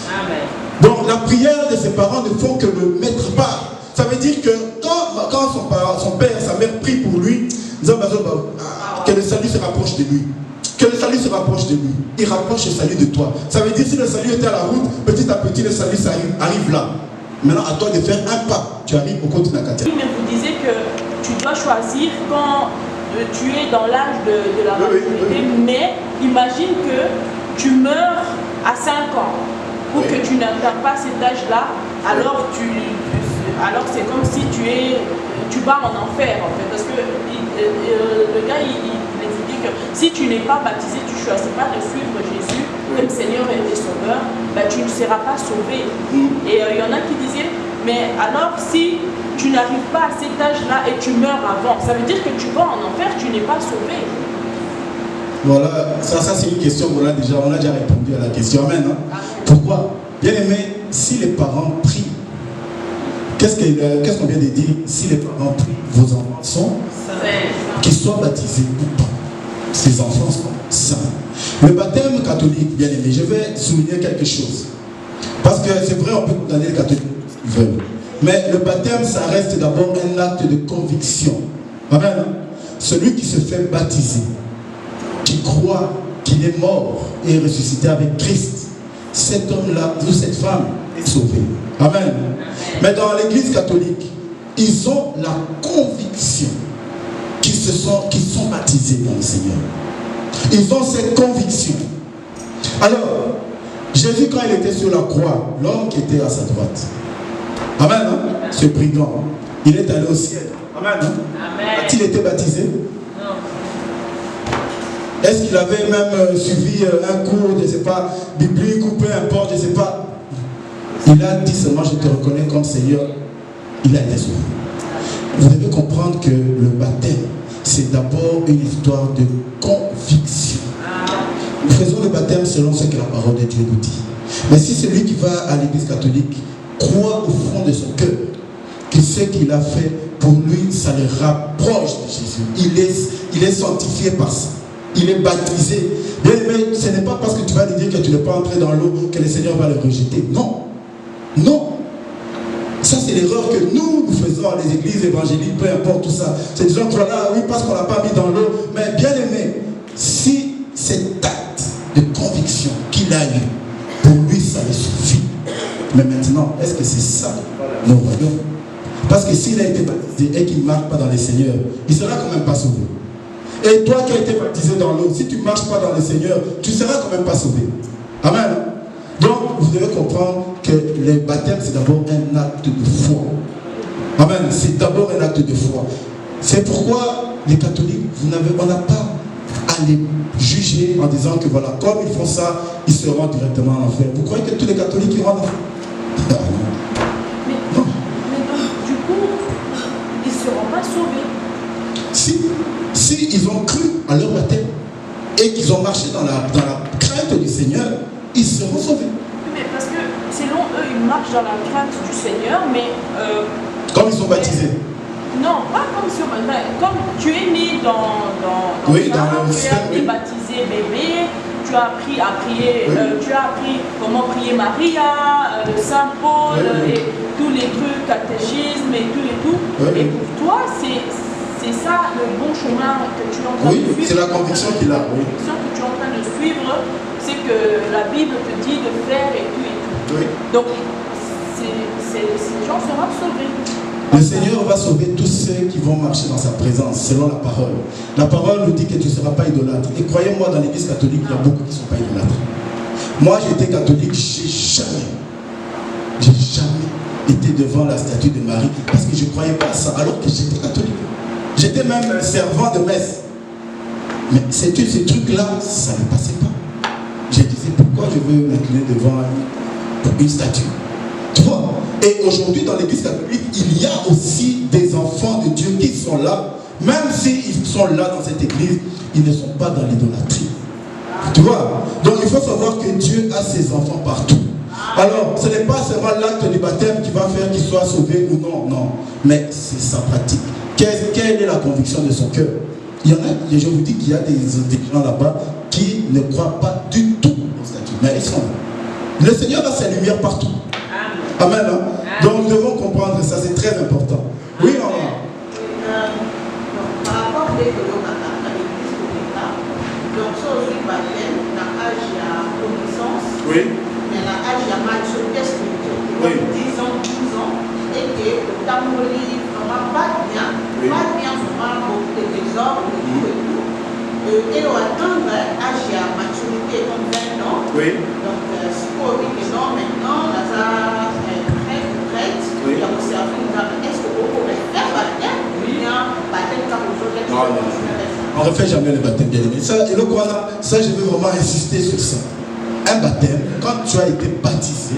Amen. Donc la prière de ses parents ne font que le mettre part. Ça veut dire que quand son père, sa mère prie pour lui, que le salut se rapproche de lui. Que le salut se rapproche de lui. Il rapproche le salut de toi. Ça veut dire si le salut était à la route, petit à petit le salut arrive là. Maintenant à toi de faire un pas. Tu arrives au côté de la Katia. Oui, mais vous disiez que tu dois choisir quand tu es dans l'âge de la maturité, mais imagine que tu meurs à 5 ans ou que tu n'atteins pas cet âge-là, alors c'est comme si tu vas en enfer en fait, parce que le gars il dit que si tu n'es pas baptisé, tu ne choisis pas de suivre Jésus comme Seigneur et Sauveur, ben, tu ne seras pas sauvé. Et il y en a qui disaient, mais alors si tu n'arrives pas à cet âge-là et tu meurs avant, ça veut dire que tu vas en enfer, tu n'es pas sauvé. Voilà, ça c'est une question qu'on a déjà répondu à la question. Amen. Hein? Pourquoi? Bien aimé, si les parents prient, qu'est-ce qu'on vient de dire? Si les parents prient, vos enfants sont qu'ils soient baptisés ou pas. Ces enfants sont saints. Le baptême catholique, bien aimé, je vais souligner quelque chose. Parce que c'est vrai, on peut condamner les catholiques s'ils veulent. Mais le baptême, ça reste d'abord un acte de conviction. Amen. Hein? Celui qui se fait baptiser, qui croit qu'il est mort et ressuscité avec Christ, cet homme-là ou cette femme est sauvé. Amen. Mais dans l'église catholique, ils ont la conviction qu'ils sont baptisés dans le Seigneur. Ils ont cette conviction. Alors, Jésus, quand il était sur la croix, l'homme qui était à sa droite, amen, hein? Ce brigand, il est allé au ciel. Amen. Hein? A-t-il été baptisé? Non. Est-ce qu'il avait même suivi un cours, je ne sais pas, biblique ou peu importe, je ne sais pas? Il a dit seulement, je te reconnais comme Seigneur. Il a été sauvé. Vous devez comprendre que le baptême, c'est d'abord une histoire de conviction. Nous faisons le baptême selon ce que la parole de Dieu nous dit. Mais si celui qui va à l'église catholique croit au fond de son cœur que ce qu'il a fait, pour lui, ça le rapproche de Jésus. Il est sanctifié par ça. Il est baptisé. Bien aimé, ce n'est pas parce que tu vas lui dire que tu n'es pas entré dans l'eau que le Seigneur va le rejeter. Non. Non. Ça, c'est l'erreur que nous faisons à les églises évangéliques, peu importe tout ça. C'est disant que voilà, oui, parce qu'on ne l'a pas mis dans l'eau. Mais bien aimé, si cet acte de conviction qu'il a eu, pour lui, ça le suffit. Mais maintenant, est-ce que c'est ça nos voyons? Parce que s'il a été baptisé et qu'il ne marche pas dans le Seigneur, il ne sera quand même pas sauvé. Et toi qui as été baptisé dans l'eau, si tu ne marches pas dans le Seigneur, tu ne seras quand même pas sauvé. Amen. Donc, vous devez comprendre que le baptême, c'est d'abord un acte de foi. Amen. C'est d'abord un acte de foi. C'est pourquoi les catholiques, on n'a pas à les juger en disant que voilà, comme ils font ça, ils se rendent directement en enfer. Vous croyez que tous les catholiques ils rendent en enfer? Mais donc, du coup, ils ne seront pas sauvés. Si ils ont cru à leur baptême et qu'ils ont marché dans la crainte du Seigneur, ils seront sauvés. Mais parce que selon eux, ils marchent dans la crainte du Seigneur, mais... comme ils sont baptisés. Non, pas comme sur comme tu es né dans oui, ça, dans le tu as été oui. baptisé bébé, tu as appris à prier, oui. Tu as appris comment prier Maria, le Saint Paul, oui. Et tous les trucs, catéchisme et tout et tout. Oui. Et pour toi, c'est ça le bon chemin que tu es en train de suivre. Oui, c'est la conviction qu'il a. La conviction que tu es en train de suivre, c'est que la Bible te dit de faire et tout et tout. Oui. Donc, ces gens seront sauvés. Le Seigneur va sauver tous ceux qui vont marcher dans sa présence, selon la parole. La parole nous dit que tu ne seras pas idolâtre. Et croyez-moi, dans l'église catholique, il y a beaucoup qui ne sont pas idolâtres. Moi, j'étais catholique, j'ai jamais été devant la statue de Marie, parce que je ne croyais pas à ça, alors que j'étais catholique. J'étais même servant de messe. Mais ces trucs-là, ça ne passait pas. Je disais, pourquoi je veux m'incliner devant une statue? Tu vois? Et aujourd'hui, dans l'église catholique, il y a aussi des enfants de Dieu qui sont là. Même s'ils sont là dans cette église, ils ne sont pas dans l'idolâtrie. Tu vois? Donc il faut savoir que Dieu a ses enfants partout. Alors, ce n'est pas seulement l'acte du baptême qui va faire qu'il soit sauvé ou non, non. Mais c'est sa pratique. Quelle est la conviction de son cœur? Il y en a, je vous dis qu'il y a des gens là-bas qui ne croient pas du tout au statut. Mais ils sont là. Le Seigneur a sa lumière partout. Amen. Hein? Donc nous devons comprendre ça, c'est très important. Oui, maman. Par rapport à l'église de l'État, donc ça aussi, baptême, la âge à connaissance, mais la âge à maturité spirituelle, 10 ans, 12 ans, et que le temps vraiment pas bien vraiment beaucoup de désordre et tout. Et on attend l'âge à maturité comme 20 ans. Donc, c'est pour dire que non, maintenant, la retraite, il y a aussi un film, est-ce que vous pouvez faire baptême? Oui, baptême comme aujourd'hui. On ne refait jamais le baptême, bien aimé. Ça, je veux vraiment insister sur ça. Un baptême, quand tu as été baptisé,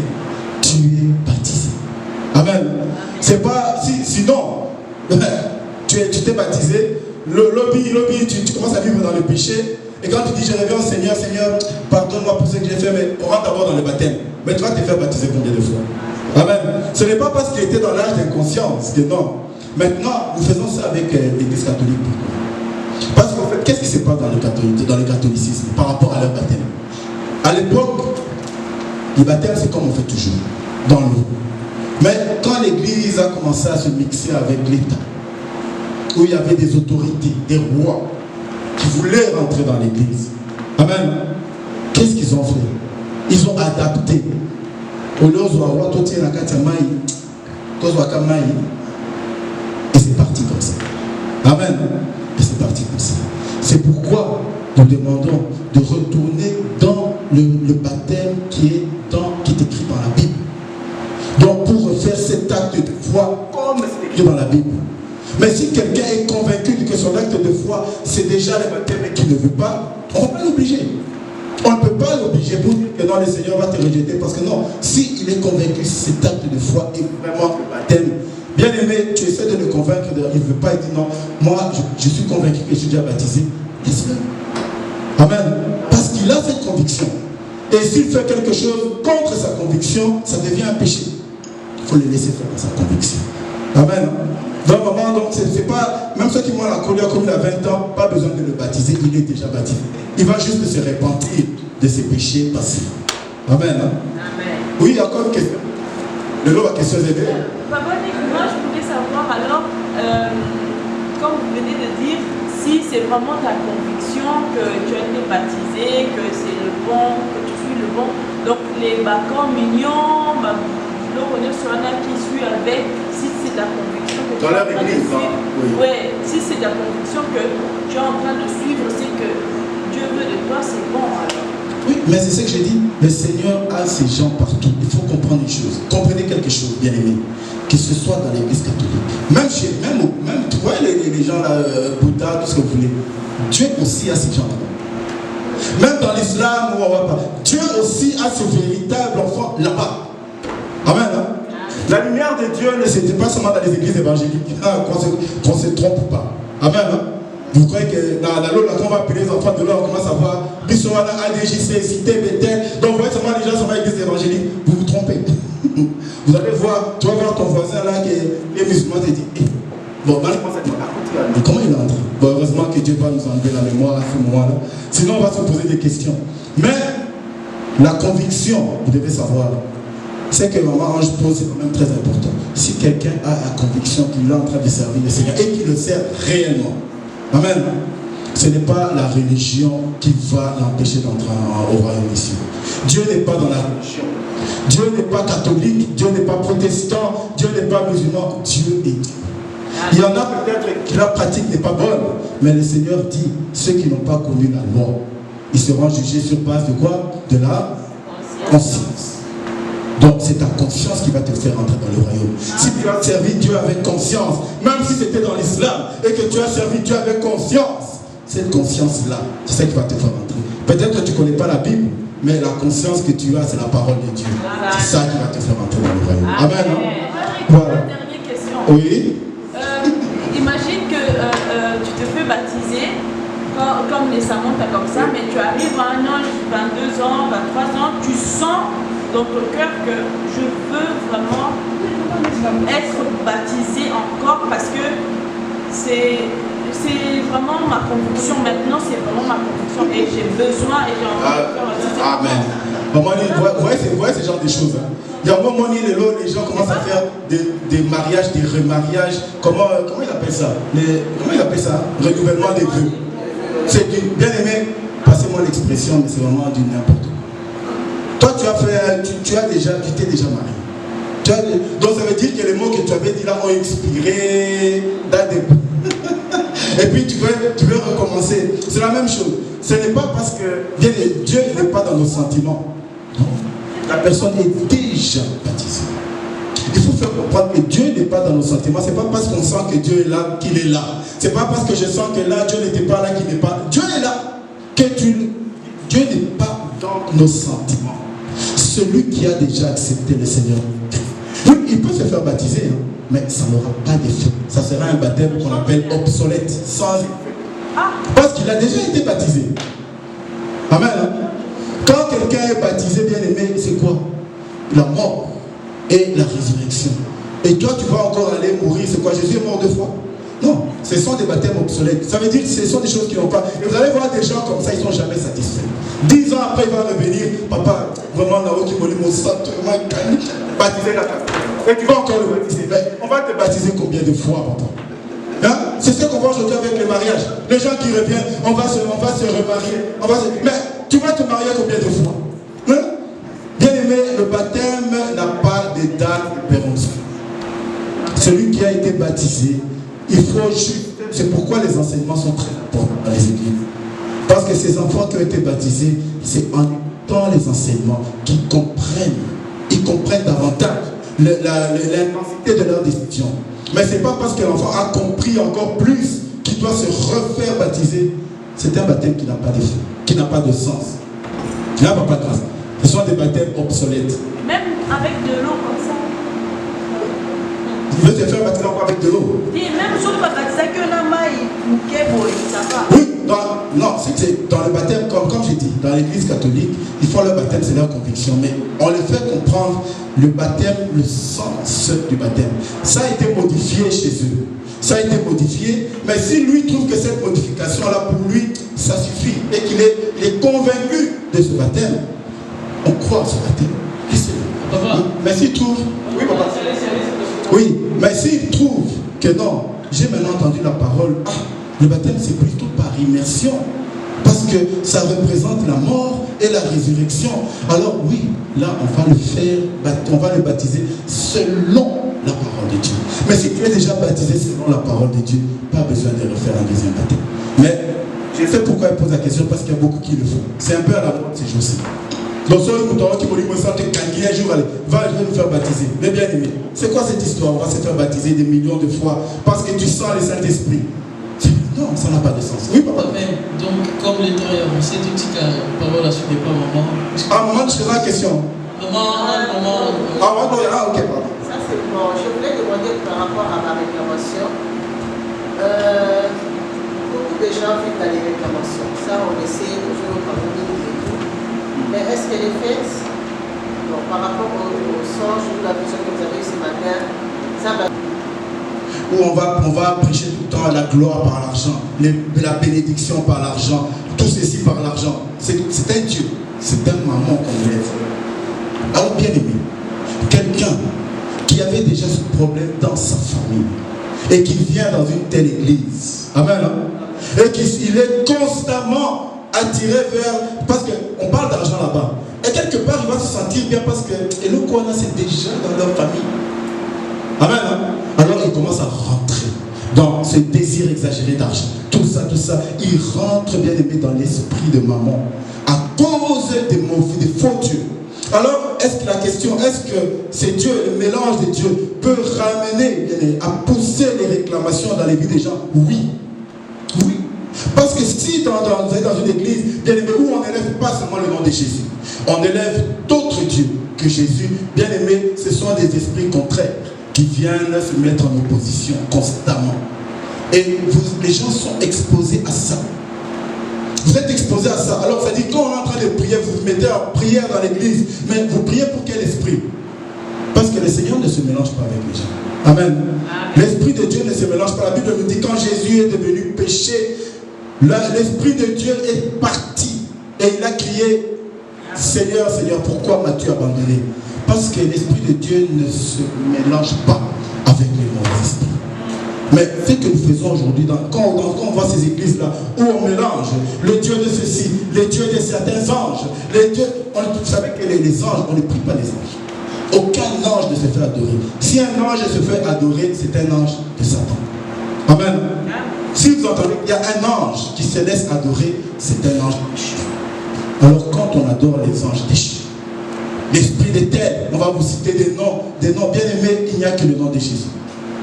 tu es baptisé. Amen. C'est pas, sinon, tu t'es baptisé, tu commences à vivre dans le péché, et quand tu dis je reviens au Seigneur, Seigneur, pardonne-moi pour ce que j'ai fait, mais on rentre d'abord dans le baptême. Mais tu vas te faire baptiser combien de fois? Amen. Ce n'est pas parce qu'il était dans l'âge d'inconscience que non. Maintenant, nous faisons ça avec l'église catholique. Parce qu'en fait, qu'est-ce qui se passe dans le catholicisme par rapport à leur baptême? À l'époque, le baptême, c'est comme on fait toujours, dans l'eau. Mais quand l'église a commencé à se mixer avec l'État, où il y avait des autorités, des rois, qui voulaient rentrer dans l'église, amen, qu'est-ce qu'ils ont fait? Ils ont adapté. Et c'est parti comme ça. Amen. Et c'est parti comme ça. C'est pourquoi nous demandons de retourner dans le baptême qui est écrit dans la Bible. Donc pour refaire cet acte de foi comme c'est écrit dans la Bible. Mais si quelqu'un est convaincu que son acte de foi c'est déjà le baptême et qu'il ne veut pas, on ne va pas l'obliger. On ne peut pas l'obliger pour dire que non, le Seigneur va te rejeter, parce que non, s'il est convaincu que cet acte de foi est vraiment le baptême, bien aimé, tu essaies de le convaincre, il ne veut pas, il dit non, moi je suis convaincu que je suis déjà baptisé, laisse-le. Amen. Parce qu'il a cette conviction. Et s'il fait quelque chose contre sa conviction, ça devient un péché. Il faut le laisser faire dans sa conviction. Amen. Donc, maman, donc, c'est pas, même ceux qui vont à la colère comme il a 20 ans, pas besoin de le baptiser, il est déjà baptisé. Il va juste se repentir de ses péchés passés. Amen. Hein? Amen. Oui, il y a encore une question. Le lot à question est bien. Papa, moi, je voulais savoir alors, comme vous venez de dire, si c'est vraiment ta conviction que tu as été baptisé, que c'est le bon, que tu suis le bon, donc les bacons mignons, le connaît sur un qui suit avec, si c'est ta conviction que tu es en train de suivre, oui. Si c'est ta conviction que tu es en train de suivre, c'est que Dieu veut de toi, c'est bon alors. Oui, mais c'est ce que j'ai dit. Le Seigneur a ces gens partout. Il faut comprendre une chose. Comprenez quelque chose, bien aimé. Que ce soit dans l'église catholique. Même tu vois les gens là, Bouddha, tout ce que vous voulez. Dieu aussi a ces gens-là. Même dans l'islam, où on va pas. Dieu aussi a ce véritable enfant là-bas. Amen. Hein? La lumière de Dieu ne c'était pas seulement dans les églises évangéliques. Qu'on se trompe pas. Amen. Hein? Vous croyez que dans l'eau, quand on va appeler les enfants de l'eau, on commence à voir Bissoana, ADJC, Cité, Bethel. Donc vous voyez seulement les gens sont dans l'église évangélique. Vous vous trompez. Vous allez voir, tu vas voir ton voisin là qui est musulman, te dit bon, comment il entre? Bon, heureusement que Dieu va nous enlever la mémoire à ce moment-là. Sinon, on va se poser des questions. Mais la conviction, vous devez savoir, c'est que Maman Ange pose, c'est quand même très important. Si quelqu'un a la conviction qu'il est en train de servir le Seigneur et qu'il le sert réellement, amen. Ce n'est pas la religion qui va l'empêcher d'entrer au royaume des cieux. Dieu n'est pas dans la religion. Dieu n'est pas catholique, Dieu n'est pas protestant, Dieu n'est pas musulman, Dieu est Dieu. Il y en a peut-être qui la pratique n'est pas bonne, mais le Seigneur dit, ceux qui n'ont pas connu la loi, ils seront jugés sur base de quoi? De la conscience. Donc c'est ta conscience qui va te faire entrer dans le royaume. Si tu as servi Dieu avec conscience, même si c'était dans l'islam, et que tu as servi Dieu avec conscience, cette conscience-là, c'est ça qui va te faire entrer. Peut-être que tu ne connais pas la Bible, mais la conscience que tu as, c'est la parole de Dieu. C'est ça qui va te faire entrer dans le royaume. Amen. Hein? Voilà. Dernière question. Oui. Imagine que tu te fais baptiser, comme récemment, tu as comme ça, mais tu arrives à un âge, 22 ans, 23 ans, tu sens dans ton cœur que je veux vraiment être baptisé encore parce que c'est vraiment ma conviction. Maintenant, c'est vraiment ma conviction et j'ai besoin et j'ai envie de faire baptiser. Amen. Vous voyez ce genre de choses. Hein? Il y a un moment donné, les gens commencent à faire des mariages, des remariages. Comment ils appellent ça? Comment ils appellent ça? Renouvellement des vœux. C'est du bien aimé, passez-moi l'expression, mais c'est vraiment du n'importe quoi. Toi, tu t'es déjà marié. Donc ça veut dire que les mots que tu avais dit là ont expiré dans des... Et puis tu veux recommencer. C'est la même chose. Ce n'est pas parce que Dieu n'est pas dans nos sentiments. Non. La personne est déjà baptisée. Il faut faire comprendre que Dieu n'est pas dans nos sentiments. Ce n'est pas parce qu'on sent que Dieu est là qu'il est là. Ce n'est pas parce que je sens que là, Dieu n'était pas là qu'il n'est pas. Dieu est là. Dieu n'est pas dans nos sentiments. Celui qui a déjà accepté le Seigneur, oui, il peut se faire baptiser, hein, mais ça n'aura pas d'effet. Ça sera un baptême qu'on appelle obsolète, sans effet. Parce qu'il a déjà été baptisé. Amen. Hein? Quand quelqu'un est baptisé, bien aimé, c'est quoi? La mort et la résurrection. Et toi, tu vas encore aller mourir. C'est quoi? Jésus est mort 2 fois? Non, ce sont des baptêmes obsolètes. Ça veut dire que ce sont des choses qui n'ont pas... Et vous allez voir des gens comme ça, ils ne sont jamais satisfaits. 10 ans après, il va revenir. Papa, vraiment, là-haut, qui voulait mon sang, baptiser la carte. Et tu vas encore le baptiser. Mais on va te baptiser combien de fois, papa? Hein? C'est ce qu'on voit aujourd'hui avec les mariages. Les gens qui reviennent, on va se remarier. Mais tu vas te marier combien de fois? Hein? Bien aimé, le baptême n'a pas de date de péremption. Celui qui a été baptisé, il faut juste... C'est pourquoi les enseignements sont très importants dans les églises. Parce que ces enfants qui ont été baptisés, c'est en écoutant les enseignements qu'ils comprennent. Ils comprennent davantage l'intensité de leur décision. Mais ce n'est pas parce que l'enfant a compris encore plus qu'il doit se refaire baptiser. C'est un baptême qui n'a pas d'effet, qui n'a pas de sens. Qui n'a pas de grâce. Ce sont des baptêmes obsolètes. Même avec de l'eau comme ça. Il veut te faire baptiser encore avec de l'eau. Et même si on ne va baptiser que la maille, ça va. Oui, non, c'est dans le baptême, comme j'ai dit, dans l'église catholique, ils font leur baptême, c'est leur conviction. Mais on les fait comprendre le baptême, le sens du baptême. Ça a été modifié chez eux. Ça a été modifié, mais si lui trouve que cette modification-là, pour lui, ça suffit, et qu'il est convaincu de ce baptême, on croit à ce baptême. Laissez-le. Mais s'il trouve... Oui, papa. Oui, mais s'il trouve que non, j'ai maintenant entendu la parole, le baptême c'est plutôt par immersion, parce que ça représente la mort et la résurrection. Alors oui, là on va le baptiser selon la parole de Dieu. Mais si tu es déjà baptisé selon la parole de Dieu, pas besoin de refaire un deuxième baptême. Mais Je sais pourquoi il pose la question, parce qu'il y a beaucoup qui le font. C'est un peu à la mode ces jours-ci. Donc, si on qui me sent un jour, allez, va, je vais me faire baptiser. Mais bien aimé, c'est quoi cette histoire? On va se faire baptiser des millions de fois parce que tu sens le Saint-Esprit. Non, ça n'a pas de sens. Oui, papa. Amen. Donc, comme les temps est avancé, tu dis que la parole a suivi pas maman. Ah, maman, je pose la question. Maman. Ah, ok, papa. Ça, c'est bon. Je voulais demander par rapport à ma réclamation. Beaucoup de gens vivent dans les réclamations. Ça, on essaie toujours par le et tout. Mais est-ce qu'elle est faite? Bon, par rapport au songe ou la vision que vous avez eue ce matin, ça va. Où on va prêcher tout le temps la gloire par l'argent, la bénédiction par l'argent, tout ceci par l'argent. C'est un Dieu, c'est un maman qu'on élève. Alors bien aimé, quelqu'un qui avait déjà ce problème dans sa famille et qui vient dans une telle église, amen, hein? Et qu'il est constamment attiré vers, parce qu'on parle d'argent là-bas, et quelque part il va se sentir bien parce que et le Kouana c'est déjà dans leur famille. Amen, hein? Alors il commence à rentrer dans ce désir exagéré d'argent. Tout ça, il rentre bien aimé dans l'esprit de maman à cause des faux dieux. Alors, est-ce que la question, est-ce que ces dieux, le mélange des dieux, peut ramener, à pousser les réclamations dans les vies des gens? Oui. Oui. Parce que si vous êtes dans une église, bien aimé, où on n'élève pas seulement le nom de Jésus, on élève d'autres dieux que Jésus, bien aimé, ce sont des esprits contraires qui viennent se mettre en opposition constamment. Et les gens sont exposés à ça. Vous êtes exposés à ça. Alors ça dit, quand on est en train de prier, vous vous mettez en prière dans l'église, mais vous priez pour quel esprit? Parce que le Seigneur ne se mélange pas avec les gens. Amen. L'Esprit de Dieu ne se mélange pas. La Bible nous dit, quand Jésus est devenu péché, l'Esprit de Dieu est parti. Et il a crié, Seigneur, Seigneur, pourquoi m'as-tu abandonné? Parce que l'Esprit de Dieu ne se mélange pas avec les mauvais esprits. Mais ce que nous faisons aujourd'hui, quand on voit ces églises-là, où on mélange le Dieu de ceci, le Dieu de certains anges, vous savez que les anges, on ne prie pas les anges. Aucun ange ne se fait adorer. Si un ange se fait adorer, c'est un ange de Satan. Amen. Si vous entendez qu'il y a un ange qui se laisse adorer, c'est un ange déchu. Alors quand on adore les anges déchus, l'esprit des terres, on va vous citer des noms bien aimés, il n'y a que le nom de Jésus.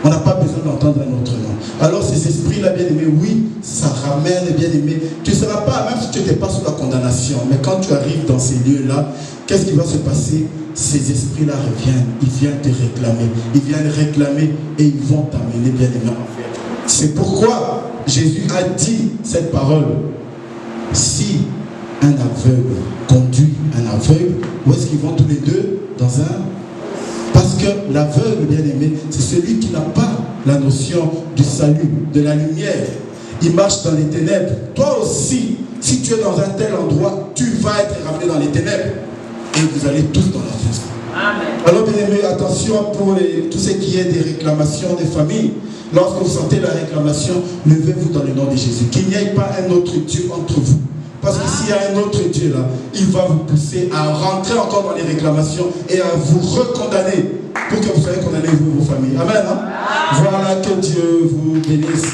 On n'a pas besoin d'entendre un autre nom. Alors ces esprits-là, bien aimés, oui, ça ramène, bien aimé. Tu ne seras pas, même si tu n'étais pas sous la condamnation, mais quand tu arrives dans ces lieux-là, qu'est-ce qui va se passer? Ces esprits-là reviennent, ils viennent te réclamer. Ils viennent réclamer et ils vont t'amener, bien aimé, en fait. C'est pourquoi Jésus a dit cette parole. Si un aveugle conduit un aveugle, où est-ce qu'ils vont tous les deux? Dans un... Parce que l'aveugle, bien aimé, c'est celui qui n'a pas la notion du salut, de la lumière. Il marche dans les ténèbres. Toi aussi, si tu es dans un tel endroit, tu vas être ramené dans les ténèbres. Et vous allez tous dans la fête. Amen. Alors, bien aimé, attention pour tout ce qui est des réclamations des familles. Lorsque vous sentez la réclamation, levez-vous dans le nom de Jésus. Qu'il n'y ait pas un autre Dieu entre vous. Parce que s'il y a un autre Dieu là, il va vous pousser à rentrer encore dans les réclamations et à vous recondamner pour que vous soyez condamnés, vous et vos familles. Amen. Hein? Voilà, que Dieu vous bénisse.